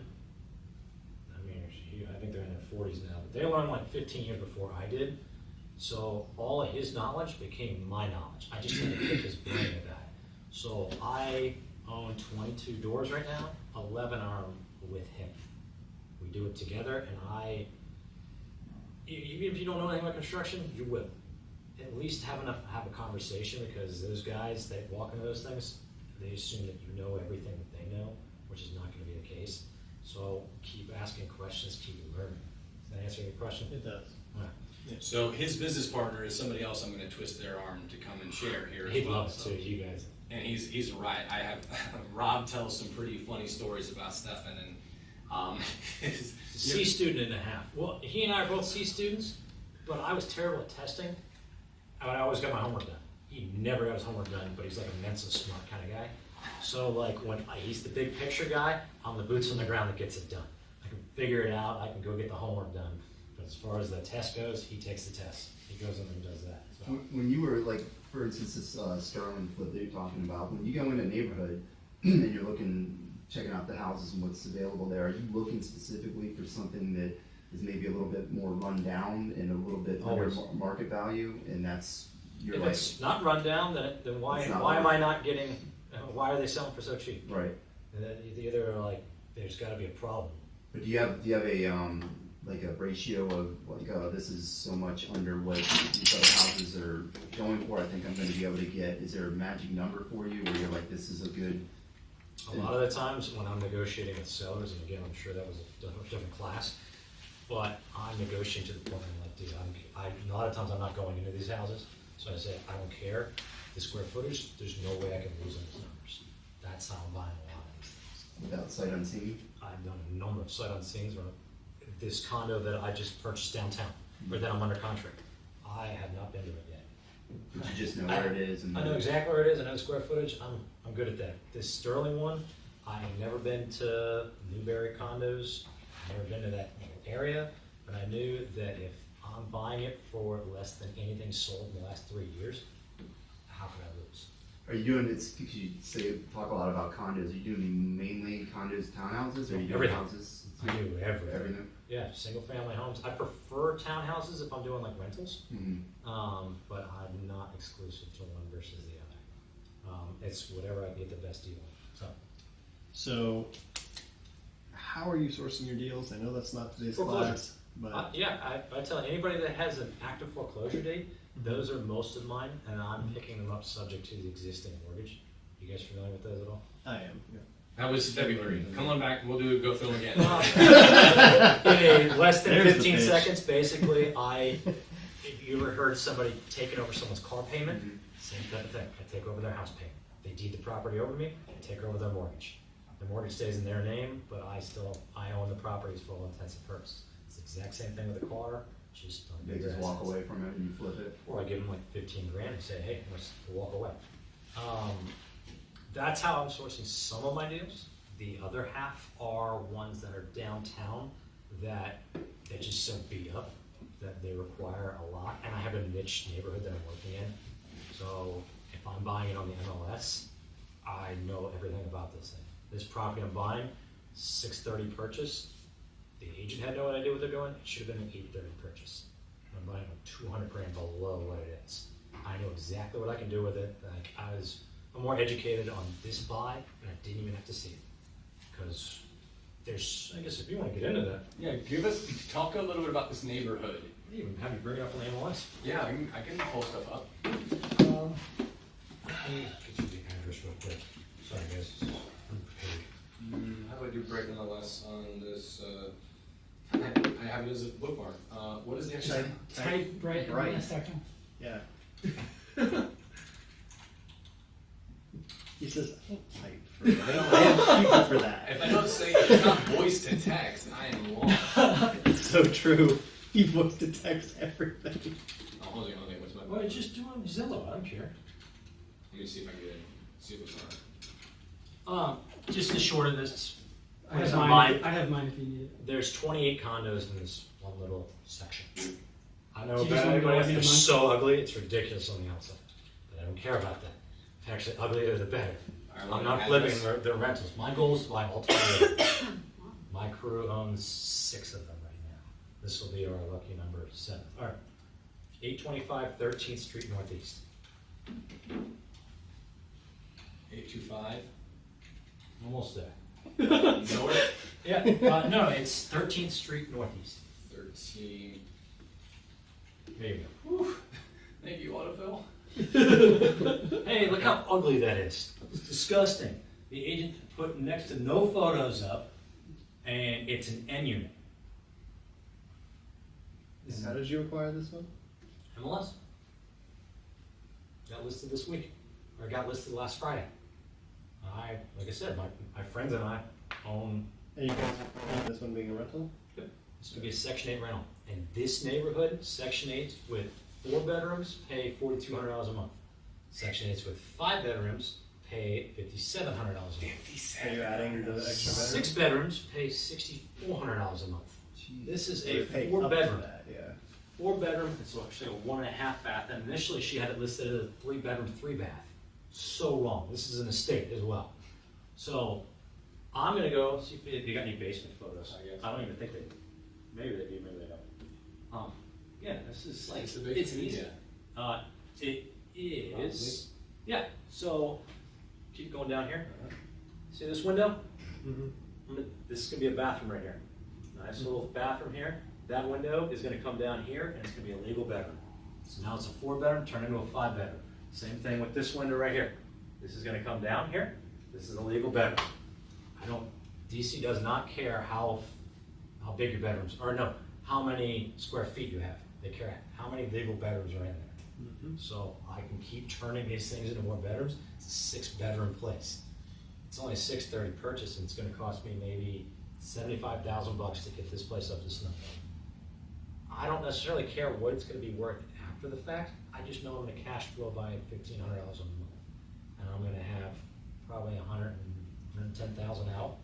I mean, I think they're in their 40s now, but they learned like 15 years before I did. So all of his knowledge became my knowledge. I just had to pick his brain about it. So I own 22 doors right now, 11 are with him. We do it together, and even if you don't know anything about construction, you will. At least have a conversation, because those guys that walk into those things, they assume that you know everything that they know, which is not going to be the case. So keep asking questions, keep learning. Does that answer your question? It does. All right. So his business partner is somebody else I'm gonna twist their arm to come and share here as He'd well. love So- to, you guys. And he's right. I have Rob tells some pretty funny stories about Stefan, and his, C student and a half. Well, he and I are both C students, but I was terrible at testing. I always got my homework done. He never got his homework done, but he's like a immensely smart kind of guy. So like he's the big picture guy, I'm the boots on the ground that gets it done. I can figure it out, I can go get the homework done. But as far as the test goes, he takes the test. He goes in and does that. So. When you were like, for instance, this Sterling flip that you're talking about, when you go in a neighborhood and you're checking out the houses and what's available there, are you looking specifically for something that is maybe a little bit more run down and a little bit under market value, and that's If it's not run down, then why am I not getting? Why are they selling for so cheap? right? Either like there's got to be a problem. But do you have a like a ratio of like this is so much under what these other houses are going for? I think I'm going to be able to get. Is there a magic number for you where you're like, this is a good? A lot of the times when I'm negotiating with sellers, and again, I'm sure that was a different class, but I'm negotiating to the point where I'm like, dude, a lot of times I'm not going into these houses, so I say, I don't care. The square footage, there's no way I can lose on these numbers. That's how I'm buying a lot of these things. Without sight unseen? I've done a number of sight unseens where this condo that I just purchased downtown, or that I'm under contract, I have not been to it yet. But you just know where it is. And I know exactly where it is. I know the square footage. I'm good at that. This Sterling one, I have never been to Newberry condos. I've never been to that area, but I knew that if I'm buying it for less than anything sold in the last 3 years, how could I lose? Are you doing it's because you talk a lot about condos? Are you doing mainly condos, townhouses, or are you doing Everything. houses? I do everything. Everything. Yeah, single family homes. I prefer townhouses if I'm doing like rentals. Mm-hmm. But I'm not exclusive to one versus the other. It's whatever I can get the best deal on. So, how are you sourcing your deals? I know that's not today's Foreclosure. class, but I tell anybody that has an active foreclosure date, those are most of mine, and I'm picking them up subject to the existing mortgage. You guys familiar with those at all? I am. Yeah. that was February. Come on back, we'll go through them again. In a less than There's the 15 pitch. seconds, basically, if you ever heard somebody taking over someone's car payment, same type of thing. I take over their house payment. They deed the property over to me, I take over their mortgage. The mortgage stays in their name, but I own the properties for all intents and purposes. It's the exact same thing with the car, just on a They bigger just walk assets. away from it and you flip it. Or I give them like 15 grand and say, hey, let's walk away. That's how I'm sourcing some of my deals. The other half are ones that are downtown that just so beat up that they require a lot. And I have a niche neighborhood that I'm working in. So if I'm buying it on the MLS, I know everything about this thing. This property I'm buying, 630 purchase. The agent had no idea what they're doing. It should have been an 830 purchase. I'm buying like 200 grand below what it is. I know exactly what I can do with it. Like I'm more educated on this buy, and I didn't even have to see it. Because there's, I guess if you want to get into that, Yeah, talk a little bit about this neighborhood. I even have you bring it up on the MLS. Yeah, I can pull stuff up. Let me get you the address real quick. Sorry guys, I'm prepared. How do I do break MLS on this? I have it as a bookmark. What is the actual? Type right. Right. Second. Yeah. He says, I don't type for that. I have people for that. If I don't say it's not voice to text, I am lost. It's so true. He voice to text everything. Oh, hold on, what's my Well, just do it on Zillow, I don't care. Let me see if I can get it. See if it's on. Just the short of this. I have is mine. I have mine if you need it. There's 28 condos in this one little section. I know Do you just wanna go everybody, over they're mine? so ugly, it's ridiculous on the outside. But I don't care about that. If actually uglier the better. I'm not flipping their rentals. My goal is to buy all 28. My crew owns 6 of them right now. This will be our lucky number 7. All right. 825 13th Street Northeast. 825. Almost there. North. Yeah, no, it's 13th Street Northeast. 13. There you Whew. Thank you, autofill. go. Hey, look how ugly that is. It's disgusting. The agent put next to no photos up, and it's an N unit. And how did you acquire this one? MLS. Got listed this week, or got listed last Friday. Like I said, my friends and I own. And you guys own this one being a rental? This would be a Section 8 rental. In this neighborhood, Section 8s with 4 bedrooms pay $4,200 a month. Section 8s with 5 bedrooms pay $5,700 a month. Are you adding the extra bedroom? 6 bedrooms pay $6,400 a month. This is a Pay 4 up to bedroom. that, yeah. 4 bedroom, it's actually a 1.5 bath. And initially she had it listed as a 3 bedroom, 3 bath. So wrong. This is an estate as well. So I'm gonna go see if they got any basement photos. I guess. I don't even think they. Maybe they do. Maybe they don't. Yeah, this is like It's a big it's thing, easy. yeah. It is. Yeah. So keep going down here. See this window? Mm-hmm. This is gonna be a bathroom right here. Nice little bathroom here. That window is gonna come down here, and it's gonna be a legal bedroom. So now it's a 4 bedroom turned into a 5 bedroom. Same thing with this window right here. This is gonna come down here. This is a legal bedroom. DC does not care how big your bedrooms, or no, how many square feet you have. They care how many legal bedrooms are in there. So I can keep turning these things into more bedrooms. It's a 6 bedroom place. It's only a $630 purchase, and it's gonna cost me maybe $75,000 to get this place up to snuff. I don't necessarily care what it's gonna be worth after the fact. I just know I'm gonna cash flow by $1,500 a month. And I'm gonna have probably $110,000 out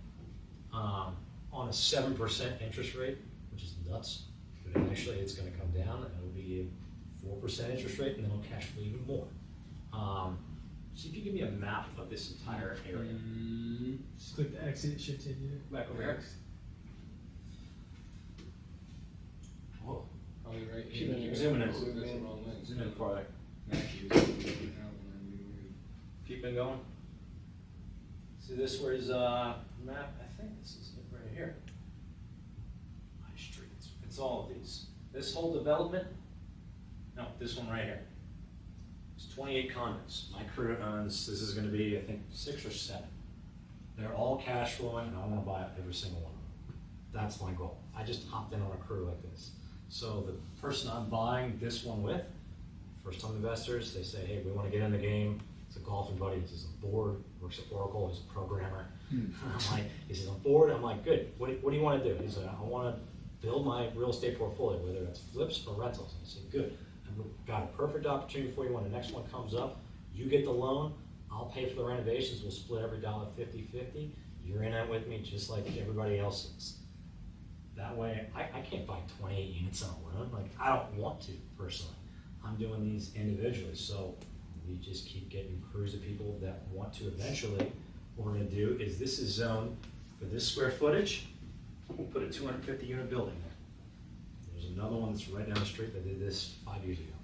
on a 7% interest rate, which is nuts. But actually, it's going to come down, and it'll be a 4% interest rate, and then it'll cash flow even more. See if you give me a map of this entire area. Just click the X and it should take you. Back over here. Whoa. Probably right Keep here. zooming in. Oh, that's the wrong lens. Zoom in farther. Keep going. See this where's map? I think this is it right here. My streets. It's all of these. This whole development. No, this one right here. It's 28 condos. My crew owns. This is going to be, I think, 6 or 7. They're all cash flowing, and I want to buy up every single one. That's my goal. I just hopped in on a crew like this. So the person I'm buying this one with, first-time investors, they say, hey, we want to get in the game. He's a golfing buddy. He's on board. Works at Oracle. He's a programmer. I'm like, he says, I'm bored. I'm like, good. What do you want to do? He's like, I want to build my real estate portfolio, whether it's flips or rentals. I said, good. I've got a perfect opportunity for you when the next one comes up. You get the loan. I'll pay for the renovations. We'll split every dollar 50-50. You're in it with me just like everybody else is. That way, I can't buy 28 units on a loan. Like, I don't want to, personally. I'm doing these individually. So we just keep getting crews of people that want to eventually. What we're going to do is this is zoned for this square footage. We'll put a 250 unit building there. There's another one that's right down the street that did this 5 years ago.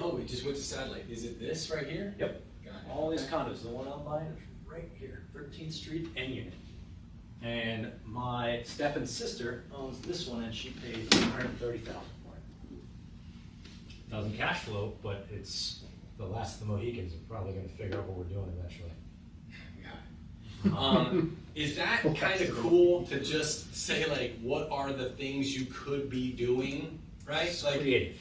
Oh, we just went to satellite. Is it this right here? Yep. Got it. All these condos. The one I'm buying is right here, 13th Street, N unit. And my Stefan's sister owns this one, and she paid $130,000 for it. Doesn't cash flow, but it's the last of the Mohicans. Are probably going to figure out what we're doing eventually. Is that kind of cool to just say, like, what are the things you could be doing, right? It's Like, creative.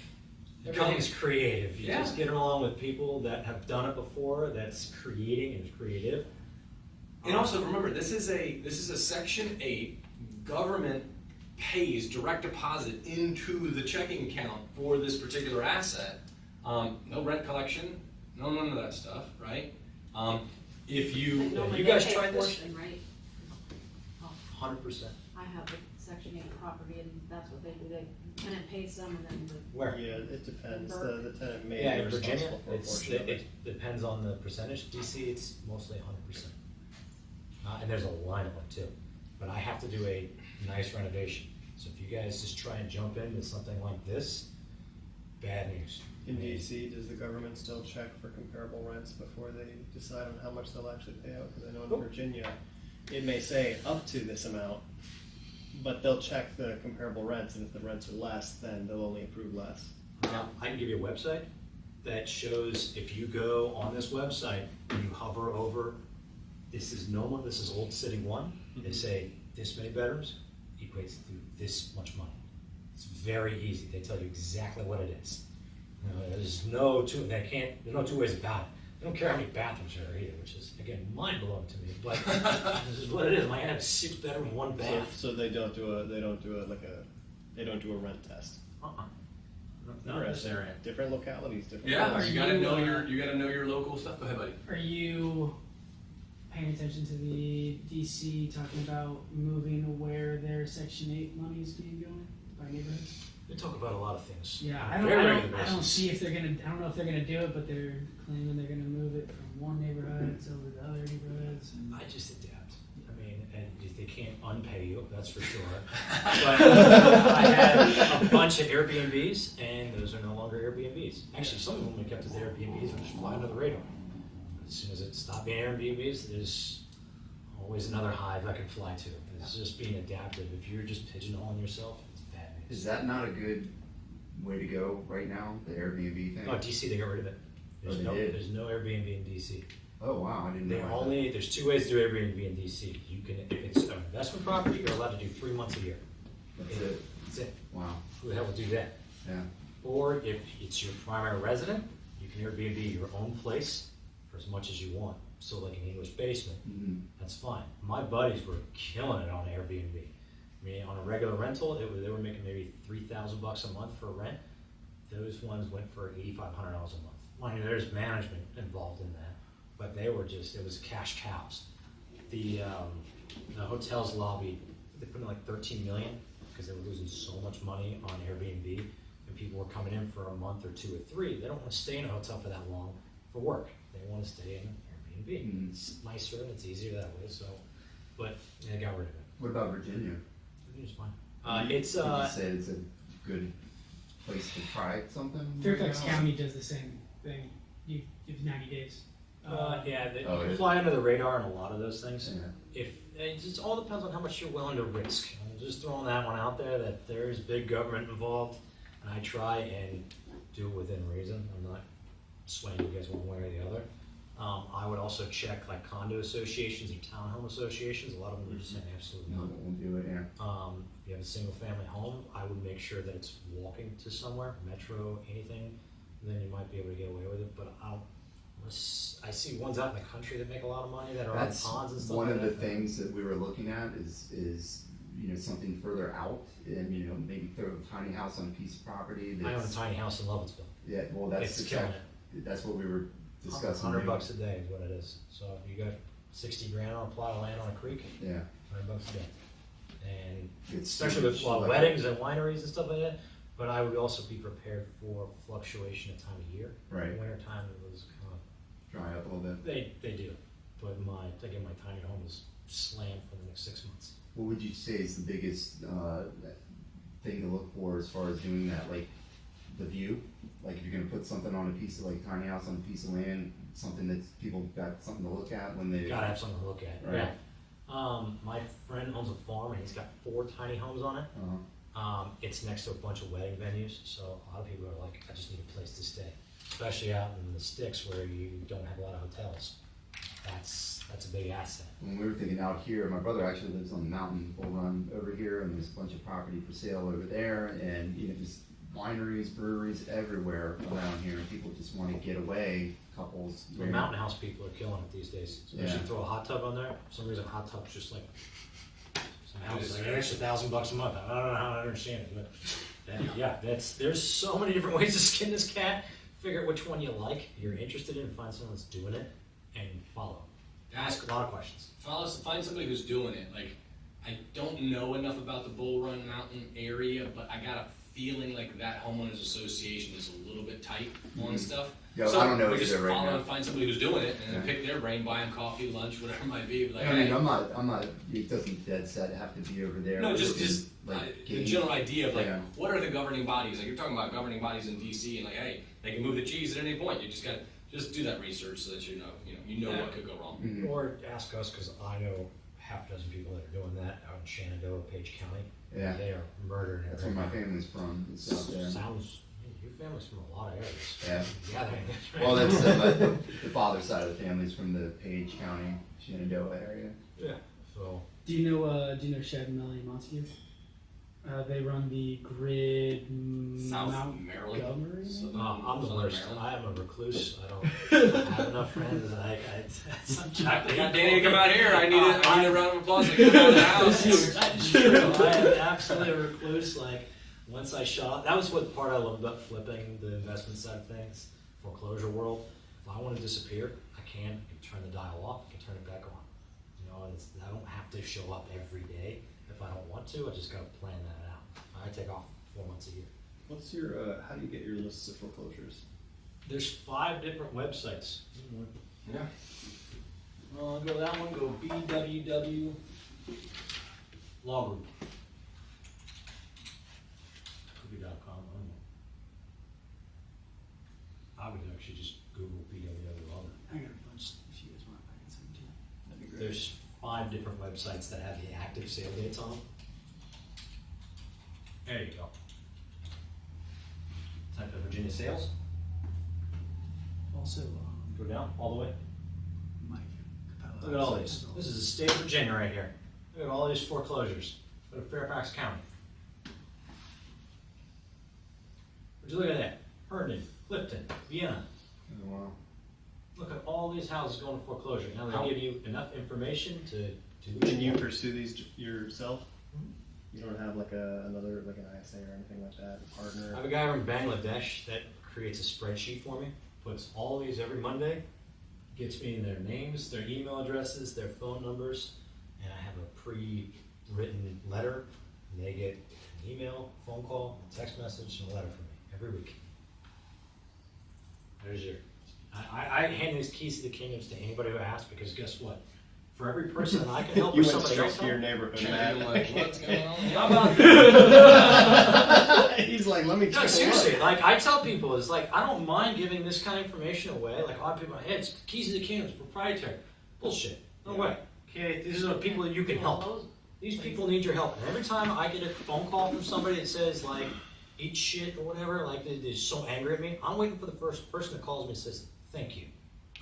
Everything's creative. You Yeah. just get along with people that have done it before. That's creating and creative. and also remember, this is a Section 8. Government pays direct deposit into the checking account for this particular asset. No rent collection, none of that stuff, right? If you, Like, normally you they guys pay a tried this? portion, right? Oh, 100%. I have a Section 8 property and that's what they do, they, tenant pays some and then the Where? Yeah, it depends. The tenant may Yeah, be in Virginia, responsible for a portion of it. it depends on the percentage. DC, it's mostly 100%. And there's a line of them too. But I have to do a nice renovation. So if you guys just try and jump into something like this, bad news. In DC, does the government still check for comparable rents before they decide on how much they'll actually pay out? Because I know in Nope. Virginia, it may say up to this amount, but they'll check the comparable rents, and if the rents are less, then they'll only approve less. I can give you a website that shows if you go on this website and you hover over, this is Old City 1, they say this many bedrooms equates to this much money. It's very easy. They tell you exactly what it is. There's no two ways about it. They don't care how many bathrooms there are either, which is, again, mind-blowing to me, but this is what it is. I have 6 bedroom, 1 bath. So they don't do a rent test. Not in this area. Different localities, different. yeah, laws. you gotta know your local stuff. Go ahead, buddy. Are you paying attention to the DC talking about moving where their Section 8 money is being going by neighborhoods? They talk about a lot of things. Yeah, on I a don't, very I regular don't, I don't basis. see if they're gonna, I don't know if they're gonna do it, but they're claiming they're gonna move it from one neighborhood over to other neighborhoods. I just adapt. I mean, and they can't unpay you, that's for sure. But I had a bunch of Airbnbs, and those are no longer Airbnbs. Actually, some of them are kept as Airbnbs, which fly under the radar. As soon as it stopped being Airbnbs, there's always another hive I can fly to. It's just being adaptive. If you're just pigeonholing yourself, it's bad news. Is that not a good way to go right now, the Airbnb thing? Oh, DC, they got rid of it. Oh, they did? There's no Airbnb in DC. Oh, wow, I didn't know. There's 2 ways to do Airbnb in DC. You can, if it's an investment property, you're allowed to do 3 months a year. That's it. That's it. Wow, Who the hell would do that? yeah. Or if it's your primary resident, you can Airbnb your own place for as much as you want. So like an English basement, Mhm. that's fine. My buddies were killing it on Airbnb. I mean, on a regular rental, they were making maybe $3,000 a month for a rent. Those ones went for $8,500 a month. Mind you, there's management involved in that, but they were just, it was cash cows. The hotel's lobby, they put in like 13 million because they were losing so much money on Airbnb, and people were coming in for a month or 2 or 3. They don't want to stay in a hotel for that long for work. They want to stay in Airbnb. Mhm. It's nicer and it's easier that way. So, but they got rid of it. What about Virginia? It's fine. It's Would you say it's a good place to try something? Fairfax right now? County does the same thing. You give 90 days. yeah, they Oh, you it- fly under the radar in a lot of those things. Yeah. If it just all depends on how much you're willing to risk. I'm just throwing that one out there that there is big government involved, and I try and do it within reason. I'm not swaying you guys one way or the other. I would also check like condo associations or townhome associations. A lot of them are just saying absolutely No, no. that won't do it, yeah. If you have a single family home, I would make sure that it's walking to somewhere, metro, anything, then you might be able to get away with it. But I see ones out in the country that make a lot of money that are That's on ponds and stuff one like of the that. things that we were looking at is something further out, and maybe throw a tiny house on a piece of property. I own a That's, tiny house in Lovettsville. yeah, well, that's It's killing that's what we were discussing. $100 a day is what it is. So if you got 60 grand on a plot of land on a creek, Yeah, $100 a day. And it's especially with like- weddings and wineries and stuff like that. But I would also be prepared for fluctuation of time of year. Right. In winter time, it was kind of dry up a little bit. they do. But my tiny home is slammed for the next 6 months. What would you say is the biggest thing to look for as far as doing that? Like the view? Like if you're gonna put something on a piece of like tiny house on a piece of land, something that people got something to look at when they. Gotta have something to look at. Right. Yeah. My friend owns a farm and he's got 4 tiny homes on it. It's next to a bunch of wedding venues, so a lot of people are like, I just need a place to stay. Especially out in the sticks where you don't have a lot of hotels. That's a big asset. When we were thinking out here, my brother actually lives on the mountain, Bull Run over here, and there's a bunch of property for sale over there, and just wineries, breweries everywhere around here, and people just want to get away. Couples. The mountain house people are killing it these days. Especially Yeah. throw a hot tub on there. For some reason, hot tub's just like some houses like an extra $1,000 a month. I don't know how I understand it, but yeah, there's so many different ways to skin this cat. Figure out which one you like, you're interested in, find someone that's doing it, and follow. Ask a lot of questions. Find somebody who's doing it. Like, I don't know enough about the Bull Run Mountain area, but I got a feeling like that homeowners association is a little bit tight on stuff. Yeah, So I don't know we just either right follow now. and find somebody who's doing it, and then Yeah. pick their brain, buy them coffee, lunch, whatever it might be. Like, I mean, hey, I'm not, it doesn't dead set have to be over there. no, We're just looking, like, the game. general idea of like, Yeah. what are the governing bodies? Like, you're talking about governing bodies in D.C. and like, hey, they can move the cheese at any point. You just got to just do that research so that you know what could go wrong. Mhm. Or ask us, because I know half a dozen people that are doing that out in Shenandoah, Page County. Yeah. They are murdering That's where my everything. family's from, it's out there. Sounds, your family's from a lot of areas. Yeah. Yeah, Well, that's the father's side of the family's from the Page County, Shenandoah area. Yeah, so. Do you know Shad and Melanie Montague? They run the Grid South Mount Maryland. Gomery. Southern- I'm the Southern worst. Maryland. I am a recluse. I don't have enough friends. I Got Danny to come out here. I need a round of applause to get out of the house. That's true. I am absolutely a recluse. Like, once I shot, that was what part I love about flipping the investment side of things, foreclosure world. If I want to disappear, I can. I can turn the dial off. I can turn it back on. And I don't have to show up every day if I don't want to. I just got to plan that out. I take off 4 months a year. What's your, how do you get your lists of foreclosures? There's 5 different websites. Yeah. Go to that one, go BWW Law Group. Could be .com, I don't know. I would actually just Google BWW Law Group. I got a bunch. If you guys want, I can send them to you. That'd be great. There's 5 different websites that have the active sale dates on them. There you go. Type in Virginia Sales, Also, go down all the way. Mike. Capello. Look at all these. This is the state of Virginia right here. Look at all these foreclosures. Go to Fairfax County. Would you look at that? Herndon, Clifton, Vienna. Oh, wow. Look at all these houses going to foreclosure. Now How- they give you enough information to do what Can you want. pursue these yourself? Mhm. You don't have like another like an ISA or anything like that, a partner? I have a guy from Bangladesh that creates a spreadsheet for me, puts all these every Monday, gets me their names, their email addresses, their phone numbers, and I have a pre-written letter, and they get an email, phone call, a text message, and a letter from me every week. There's your. I hand these keys to the kingdoms to anybody who asks, because guess what? For every person I can help You or went somebody straight else to your help, neighborhood, Checking Matt. like, what's going on? how about that? He's like, let me check No, a seriously, look. like I tell people, it's like, I don't mind giving this kind of information away. Like a lot of people, hey, it's keys to the kingdom, it's proprietary. Bullshit. No way. Okay, these are the people that you can help. These people need your help. And every time I get a phone call from somebody that says, like, eat shit or whatever, like they're so angry at me, I'm waiting for the first person that calls me and says, thank you.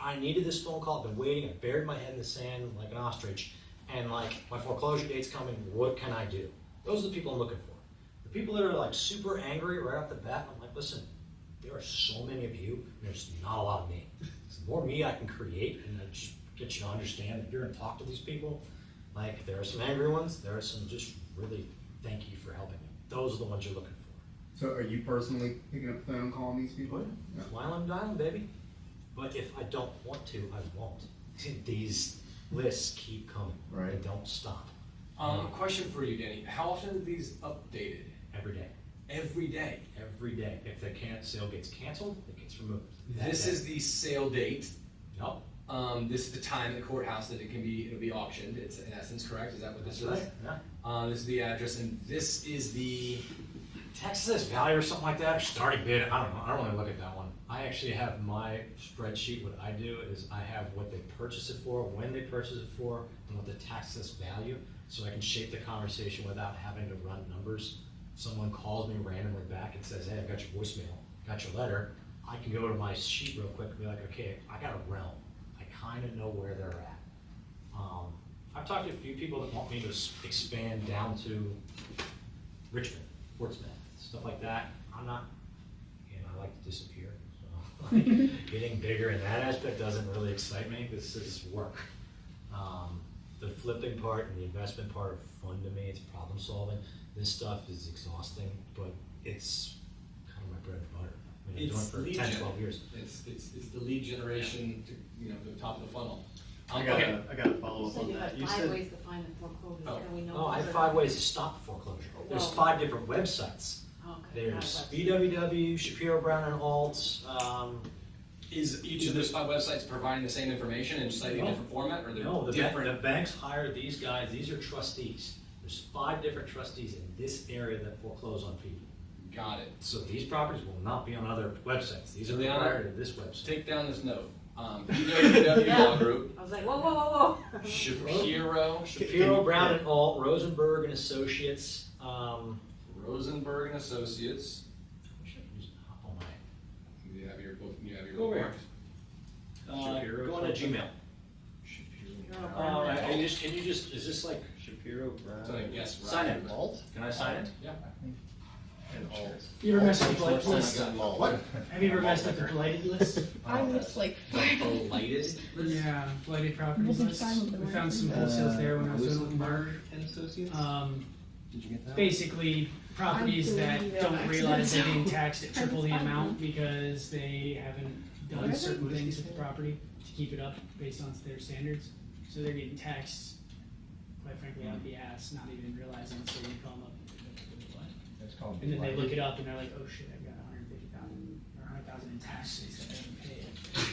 I needed this phone call. I've been waiting. I buried my head in the sand like an ostrich. And like, my foreclosure date's coming. What can I do? Those are the people I'm looking for. The people that are like super angry right off the bat, I'm like, listen, there are so many of you, and there's not a lot of me. So the more me I can create and then just get you to understand that you're gonna talk to these people. Like, there are some angry ones, there are some just really thank you for helping me. Those are the ones you're looking for. So are you personally picking up the phone and calling these people? Yeah. While I'm dialing, baby. But if I don't want to, I won't. These lists keep coming. Right. They don't stop. Question for you, Danny. How often are these updated? Every day. Every day. Every day. If the sale gets canceled, it gets removed. This is the sale date. Yep. This is the time in the courthouse that it'll be auctioned. It's in essence correct. Is that what this That's is? right. Yeah. This is the address, and this is the. Texas value or something like that, or starting bid. I don't know. I don't really look at that one. I actually have my spreadsheet. What I do is I have what they purchase it for, when they purchase it for, and what the taxes value, so I can shape the conversation without having to run numbers. If someone calls me randomly back and says, "Hey, I got your voicemail, got your letter," I can go to my sheet real quick and be like, "Okay, I got a realm. I kind of know where they're at." I've talked to a few people that want me to expand down to Richmond, Portsmouth, stuff like that. I'm not, I like to disappear. So getting bigger in that aspect doesn't really excite me. This is work. The flipping part and the investment part are fun to me. It's problem solving. This stuff is exhausting, but it's kind of my bread and butter. I mean, I've been doing it for 10, 12 years. It's the lead generation to the top of the funnel. I Okay. got to follow up So on you that. have You 5 said ways to find the foreclosure, Oh. and we know. Oh, I have those 5 are- ways to stop the foreclosure. There's Well- 5 different websites. Okay. There's not website. BWW, Shapiro, Brown and Alt. Is each of those 5 websites providing the same information in slightly No. different format, or they're No, the different? banks hired these guys. These are trustees. There's 5 different trustees in this area that foreclose on people. Got it. So these properties will not be on other websites. These are Leon, required to this website. Take down this note. BWW Law Group, I was like, whoa, whoa, whoa, whoa. Shapiro, Shapiro, Brown and Alt, Rosenberg and Associates. Rosenberg and Associates. Oh my. You have your book. You have your Go over bookmark. here. Go on to Gmail. Shapiro. Can you just, is this like, Shapiro, Brown, So, yes, sign in? Alt, Can I sign it? Yeah. and Alt. You ever messed with the Alt. blighted list? What? Have you ever messed with the blighted list? I missed like Blighted. Yeah, blighted properties Wasn't list. trying with the We found some word. wholesales there when I was doing Mark. and Associates? Did you get that? Basically, properties that don't realize they're being taxed at triple the amount because they haven't done certain things with the property to keep it up based on their standards. So they're getting taxed, quite frankly, out the ass, not even realizing, so we call them up. That's called. And then they look it up and they're like, oh shit, I've got 150,000 or 100,000 in taxes that I haven't paid.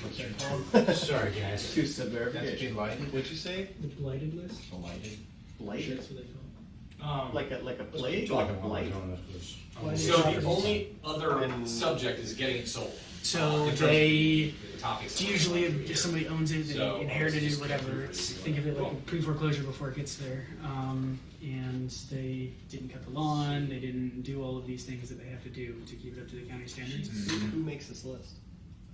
What's that called? Sorry, guys. Two-step That's verification. blighted. What'd you say? The blighted list? Blighted. Blight? That's what they call Like a plague? Like a blight? it. So the only other subject is getting it sold. So In terms they, of the topics. it's usually if somebody owns it, they So, inherited it, just whatever. get It's, through think of it like Cool. pre-foreclosure before it gets there. And they didn't cut the lawn, they didn't do all of these things that they have to do to keep it up to the county standards. Who makes this list?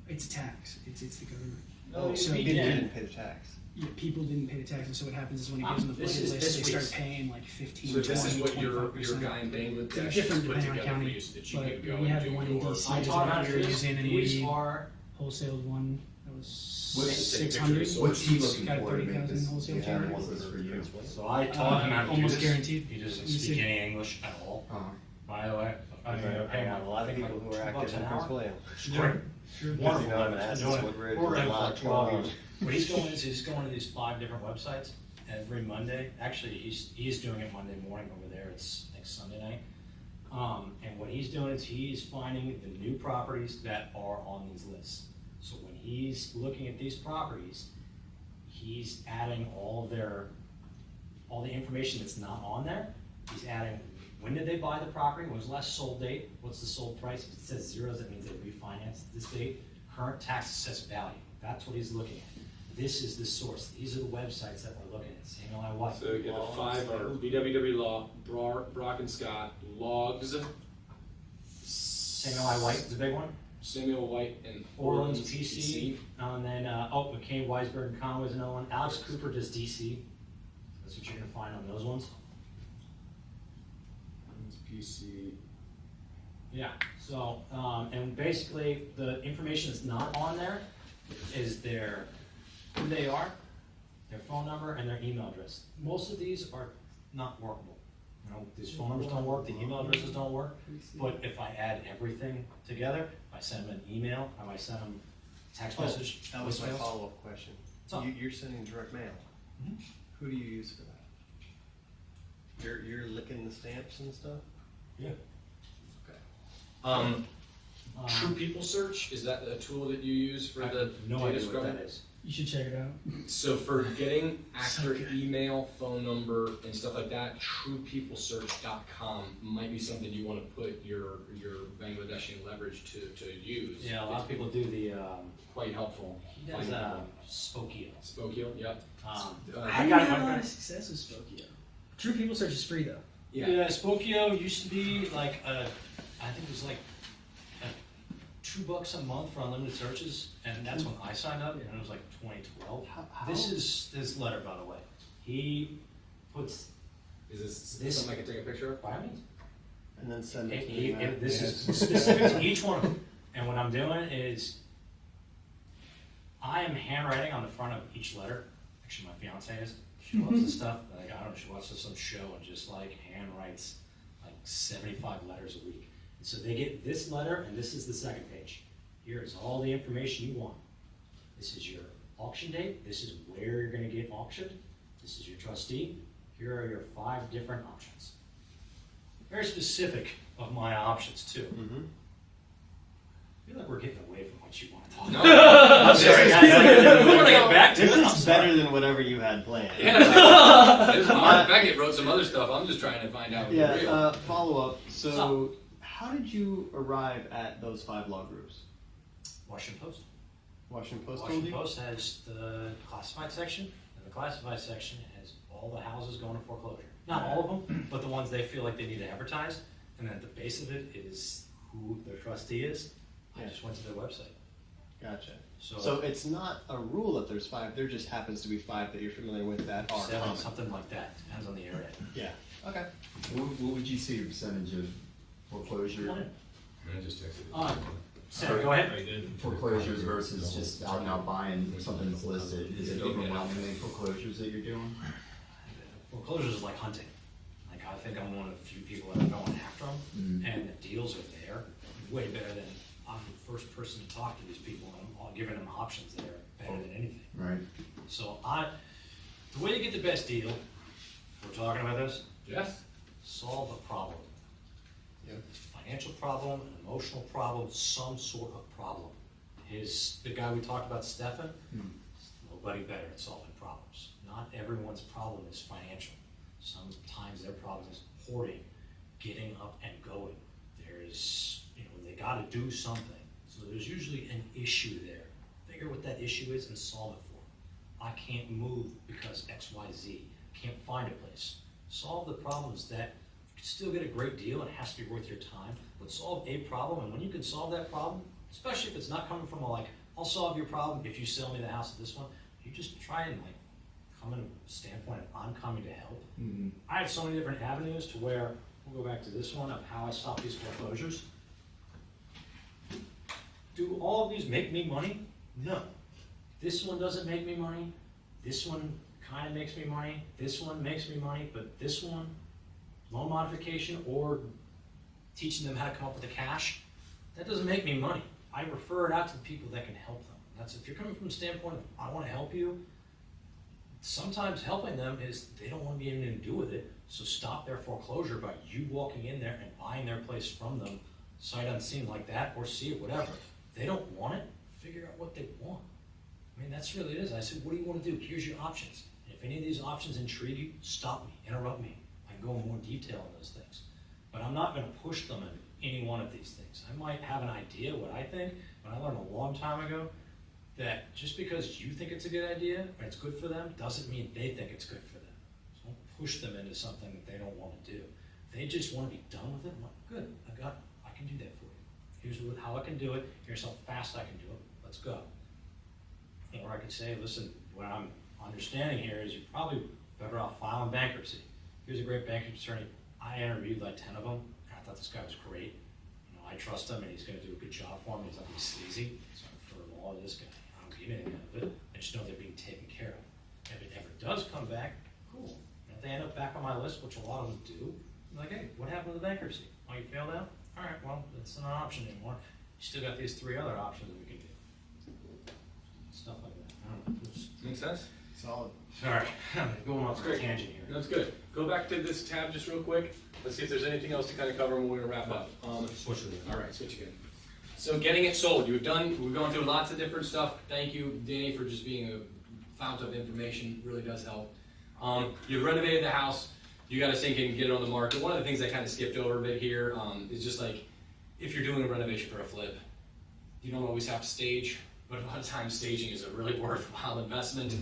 It's a tax. It's the government. Oh, so so you people did. didn't pay the tax. Yeah, people didn't pay the tax, and so what happens is when it goes on the This blighted is list, this they start week's. paying like 15, So this is 20, what your 25%. guy in Bangladesh has different put depending on together for county, you so that you but can go we and have do the one in your. DC. I is taught what how we to were do this. using, and These we are, wholesaled one that was What's the picture 600. of the What's he looking Got for to make 30,000 this? wholesale Yeah, charge. what's this for you? So I taught him how to do almost this. guaranteed. He doesn't You speak see? any English at all, Uh-huh. by the way. I mean, I have a lot of people who are active in Prince William. Sure. Because you know I'm an Been Assis doing it. Woodbridge, We're there's in a lot for of 12 going on. years. What he's going is he's going to these 5 different websites every Monday. Actually, he's doing it Monday morning over there. It's next Sunday night. And what he's doing is he's finding the new properties that are on these lists. So when he's looking at these properties, he's adding all the information that's not on there. He's adding when did they buy the property, when was the last sold date, what's the sold price. If it says zeros, that means they refinanced this date. Current tax assessed value. That's what he's looking at. This is the source. These are the websites that we're looking at. Samuel I. White. So yeah, the 5 are BWW Law, Brock and Scott, Logs, Samuel I. White is a big one. Samuel White, and Orleans PC. And then, McCain, Weisberg, and Conway is another one. Alex Cooper does DC. That's what you're going to find on those ones. PC. Yeah, so, and basically, the information that's not on there is their, who they are, their phone number, and their email address. Most of these are not workable. You know, these phone numbers don't work, the email addresses don't work, but if I add everything together, if I send them an email, if I send them a text message, That was my voicemails. follow-up question. What's up? You're sending direct mail. Mhm. Who do you use for that? You're licking the stamps and stuff? True People Search, is that a tool that you use for I the have no data idea what scrubbing? that is. You should check it out. So for getting accurate email, phone number, and stuff like that, truepeoplesearch.com might be something you want to put your Bangladeshi leverage to use. Yeah, a lot of people do the, Quite helpful. he does, Spokio. Spokio, yep. I got a lot of success with Spokio. True People Search is free though. Yeah, Spokio used to be like I think it was like $2 a month for unlimited searches, and that's when I signed up, and it was like 2012. This is his letter, by the way. He puts, Is this This- something I can take a picture of? by all means, And then send it to me. this is specific to each one of them. And what I'm doing is, I am handwriting on the front of each letter. Actually, my fiance is. She loves this stuff. Like, I don't know, she watches some show and just like hand writes like 75 letters a week. And so they get this letter, and this is the second page. Here is all the information you want. This is auction date, this is where you're gonna get auctioned, this is your trustee, here are your 5 different options. Very specific of my options too. Mm-hmm. I feel like we're getting away from what you want to talk No. about. I'm sorry, guys. We want to get back to This it. I'm is sorry. better than whatever you had planned. Yeah, this is Mark Beckett wrote some other stuff. I'm just trying to find out. Yeah, real. follow up. So, how did you arrive at those 5 law groups? Washington Post. Washington Post told Washington you? Post has the classified section, and the classified section has all the houses going to foreclosure. Not all of them, but the ones they feel like they need to advertise. And then at the base of it is who their trustee is. I Yeah. just went to their website. Gotcha. So, So it's not a rule that there's 5. There just happens to be 5 that you're familiar with that are 7, common. something like that. Depends on the area. Yeah. Okay. What would you say your percentage of foreclosure, I just texted. Sarah, go ahead. foreclosures versus just out and out buying something that's listed? Is it overwhelmingly foreclosures that you're doing? Foreclosures is like hunting. Like I think I'm one of the few people that are going after them, and the deals are there, way better than I'm the first person to talk to these people, and I'm giving them options that are better than anything. Right. So the way to get the best deal, if we're talking about this, Yes. solve a problem. Yep. Financial problem, an emotional problem, some sort of problem. The guy we talked about, Stefan, nobody better at solving problems. Not everyone's problem is financial. Sometimes their problem is hoarding, getting up and going. There's, they gotta do something. So there's usually an issue there. Figure what that issue is and solve it for them. I can't move because X, Y, Z. Can't find a place. Solve the problems that you can still get a great deal. It has to be worth your time, but solve a problem. And when you can solve that problem, especially if it's not coming from I'll solve your problem if you sell me the house at this one. You just try and come in a standpoint of I'm coming to help. Mm-hmm. I have so many different avenues to where, we'll go back to this one of how I stop these foreclosures. Do all of these make me money? No. This one doesn't make me money. This one kind of makes me money. This one makes me money, but this one, loan modification or teaching them how to come up with the cash, that doesn't make me money. I refer it out to the people that can help them. That's if you're coming from a standpoint of I want to help you. Sometimes helping them is they don't want to be anything to do with it, so stop their foreclosure by you walking in there and buying their place from them, sight unseen like that, or see it, whatever. If they don't want it, figure out what they want. I mean, that's really it is. I said, what do you want to do? Here's your options. And if any of these options intrigue you, stop me, interrupt me. I can go in more detail on those things. But I'm not going to push them in any one of these things. I might have an idea what I think, but I learned a long time ago that just because you think it's a good idea and it's good for them doesn't mean they think it's good for them. So don't push them into something that they don't want to do. If they just want to be done with it, I'm like, good, I can do that for you. Here's how I can do it. Here's how fast I can do it. Let's go. Or I could say, listen, what I'm understanding here is you're probably better off filing bankruptcy. Here's a great bankruptcy attorney. I interviewed like 10 of them, and I thought this guy was great. I trust him, and he's going to do a good job for me. He's not going to be sleazy, so I refer them all to this guy. I don't get anything out of it. I just know they're being taken care of. If it ever does come back, cool. And if they end up back on my list, which a lot of them do, I'm like, hey, what happened to the bankruptcy? Oh, you failed out? All right, well, it's not an option anymore. You still got these 3 other options that we can do. Stuff like that. I don't know. Makes sense? Solid. Sorry, I'm going off on a tangent here. That's good. Go back to this tab just real quick. Let's see if there's anything else to kind of cover when we're gonna wrap up. Switch it. All right, switch again. So getting it sold, we've gone through lots of different stuff. Thank you, Danny, for just being a fount of information. Really does help. You've renovated the house. You got to sink in and get it on the market. One of the things I kind of skipped over a bit here is just like if you're doing a renovation for a flip, you don't always have to stage, but a lot of times staging is a really worthwhile investment.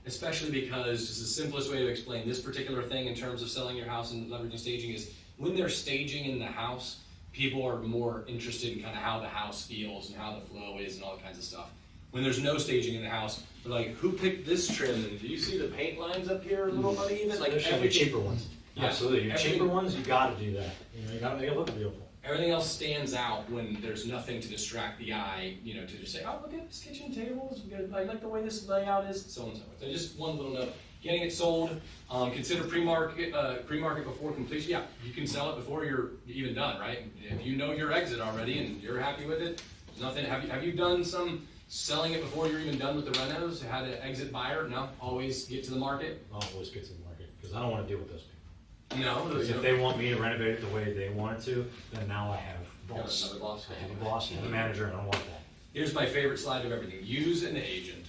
Especially because just the simplest way to explain this particular thing in terms of selling your house and leveraging staging is when they're staging in the house, people are more interested in kind of how the house feels and how the flow is and all kinds of stuff. When there's no staging in the house, they're like, who picked this trim? And do you see the paint lines up here a little uneven? Like Especially the cheaper ones. Yeah. Absolutely. Your Everything- cheaper ones, you got to do that. You got to make it look beautiful. Everything else stands out when there's nothing to distract the eye, to just say, oh, look at this kitchen table, it's good. I like the way this layout is, so on and so forth. So just one little note, getting it sold, consider pre-market before completion. Yeah, you can sell it before you're even done, right? If you know your exit already and you're happy with it, there's nothing. Have you done some selling it before you're even done with the renos, how to exit buyer? No, always get to the market. I'll always get to the market, because I don't wanna deal with those people. No, Because if they want me to renovate it the way they want it to, then now I have a boss. another boss. I have a boss and a manager, and I don't want that. Here's my favorite slide of everything. Use an agent.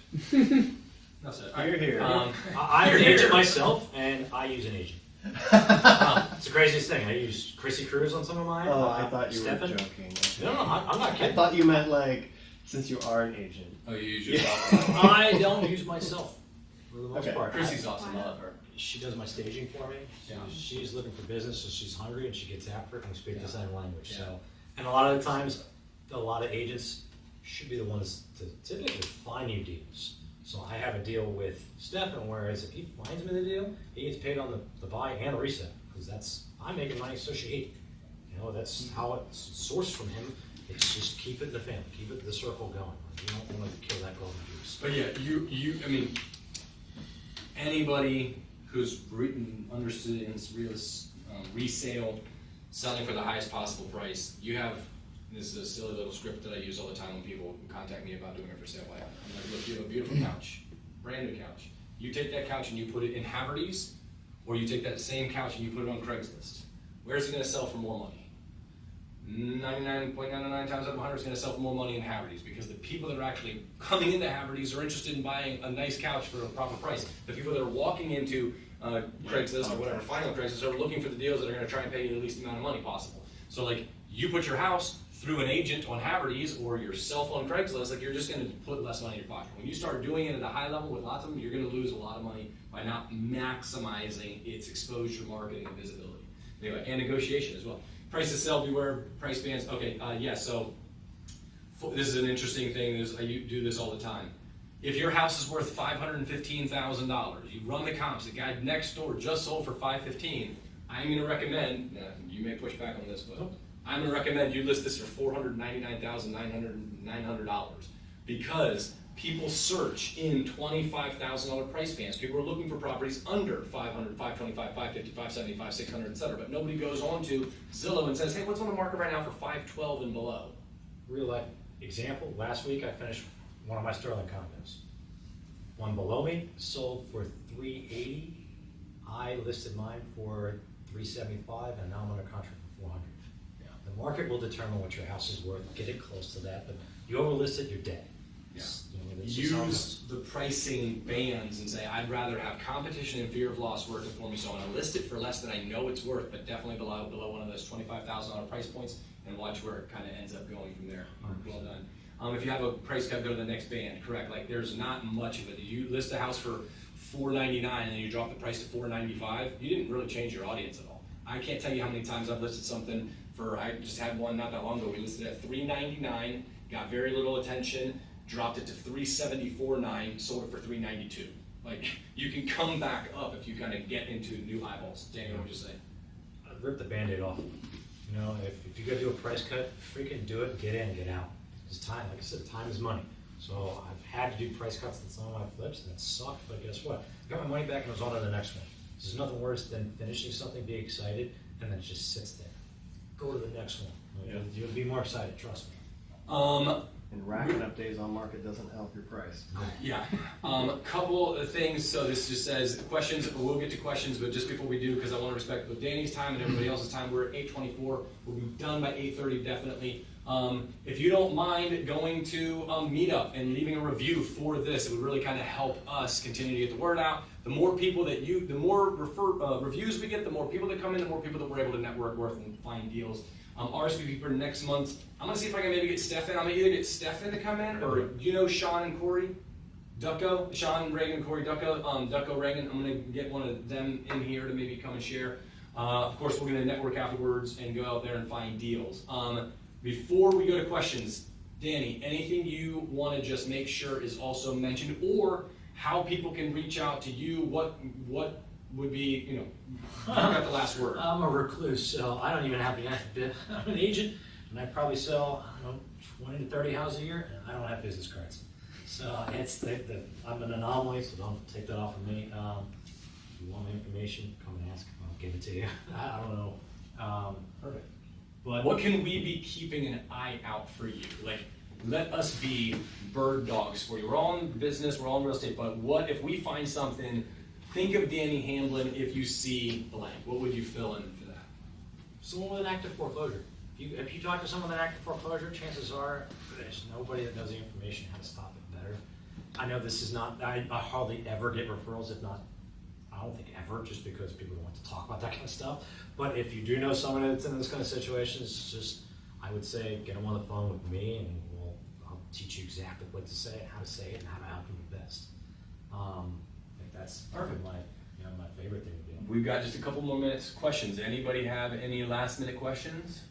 That's it. You're here. I'm an agent myself, and I use an agent. It's the craziest thing. I use Chrissy Cruz on some of mine. Oh, I thought you Stefan. were joking. No, I'm not I kidding. thought you meant like, since you are an agent. Oh, you use yourself. I don't use myself for the most Okay. part. Chrissy's awesome. I love her. She does my staging for me. Yeah. She's looking for business, so she's hungry and she gets after it, and we speak the same language. Yeah. So, and a lot of the times, a lot of agents should be the ones to typically find you deals. So I have a deal with Stefan, whereas if he finds me the deal, he gets paid on the buy and the resale, because I'm making money, so should he. You know, that's how it's sourced from him. It's just keep it in the family, keep it the circle going. You don't want to kill that golden goose. But yeah, I mean, anybody who's understood in resale, selling for the highest possible price, this is a silly little script that I use all the time when people contact me about doing it for sale. I'm like, look, you have a beautiful couch, brand new couch. You take that couch and you put it in Haverty's, or you take that same couch and you put it on Craigslist. Where's it gonna sell for more money? 99.99 times out of 100 is going to sell for more money in Haverty's, because the people that are actually coming into Haverty's are interested in buying a nice couch for a proper price. The people that are walking into Craigslist or whatever, finding on Craigslist, are looking for the deals that are going to try and pay you the least amount of money possible. So like, you put your house through an agent on Haverty's or yourself on Craigslist, like, you're just going to put less money in your pocket. When you start doing it at a high level with lots of them, you're going to lose a lot of money by not maximizing its exposure, marketing, and visibility. Anyway, and negotiation as well. Price to sell, beware price bands. Okay, so this is an interesting thing. I do this all the time. If your house is worth $515,000, you run the comps. The guy next door just sold for $515,000. I'm going to recommend. You may push back on this, but I'm going to recommend you list this for $499,900 because people search in $25,000 price bands. People are looking for properties under $500, $525, $550, $570, $600, etc. But nobody goes on to Zillow and says, hey, what's on the market right now for $512 and below? Real life example, last week I finished one of my Sterling condos. One below me sold for $380. I listed mine for $375, and now I'm under contract for $400. Yeah. The market will determine what your house is worth. Get it close to that, but you overlist it, you're dead. Yeah. You know, use the pricing bands and say, I'd rather have competition and fear of loss working for me, so I'm going to list it for less than I know it's worth, but definitely below one of those $25,000 price points, and watch where it kind of ends up going from there. Well done. If you have a price cut, go to the next band, correct? Like, there's not much of it. You list a house for $499 and then you drop the price to $495, you didn't really change your audience at all. I can't tell you how many times I've listed something I just had one not that long ago, we listed it at $399, got very little attention, dropped it to $374.9, sold it for $392. Like, you can come back up if you kind of get into new eyeballs. Daniel, what would you say? I'd rip the Band-Aid off. You know, if you gotta do a price cut, freaking do it and get in and get out. Because time, like I said, time is money. So I've had to do price cuts on some of my flips, and it sucked, but guess what? I got my money back and I was on to the next one. There's nothing worse than finishing something, be excited, and then it just sits there. Go to the next one. You'll be more excited, trust me. And racking up days on market doesn't help your price. Yeah. Couple of things. So this just says questions. We'll get to questions, but just before we do, because I want to respect both Danny's time and everybody else's time, we're at 8:24. We'll be done by 8:30 definitely. If you don't mind going to Meetup and leaving a review for this, it would really kind of help us continue to get the word out. The more people that the more reviews we get, the more people that come in, the more people that we're able to network with and find deals. RSVP for next month. I'm gonna see if I can maybe get Stefan. I'm gonna either get Stefan to come in, or Sean and Corey Ducko, Sean Reagan, Corey Ducko, Ducko Reagan. I'm gonna get one of them in here to maybe come and share. Of course, we're gonna network afterwards and go out there and find deals. Before we go to questions, Danny, anything you want to just make sure is also mentioned, or how people can reach out to you? What would be, you got the last word. I'm a recluse, so I don't even have to I'm an agent, and I probably sell, 20 to 30 houses a year, and I don't have business cards. So I'm an anomaly, so don't take that off of me. If you want my information, come and ask. I'll give it to you. I don't know. Perfect. But what can we be keeping an eye out for you? Like, let us be bird dogs for you. We're all in business, we're all in real estate, but what if we find something, think of Danny Hamblin if you see blank. What would you fill in for that? Someone with an active foreclosure. If you talk to someone with an active foreclosure, chances are there's nobody that knows the information how to stop it better. I know this is not, I hardly ever get referrals, if not, I don't think ever, just because people don't want to talk about that kind of stuff. But if you do know someone that's in this kind of situation, it's just, I would say, get them on the phone with me and I'll teach you exactly what to say and how to say it and how to help them the best. I think that's Perfect. my favorite thing to do. We've got just a couple more minutes. Questions? Anybody have any last minute questions?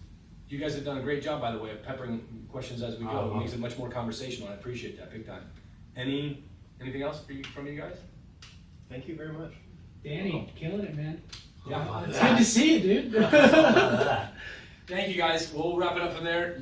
You guys have done a great job, by the way, of peppering questions as we go. It makes it much more conversational. I appreciate that big time. Anything else from you guys? Thank you very much. Danny, killing it, man. Yeah, It's good to see you, dude. How about that? Thank you guys. We'll wrap it up from there.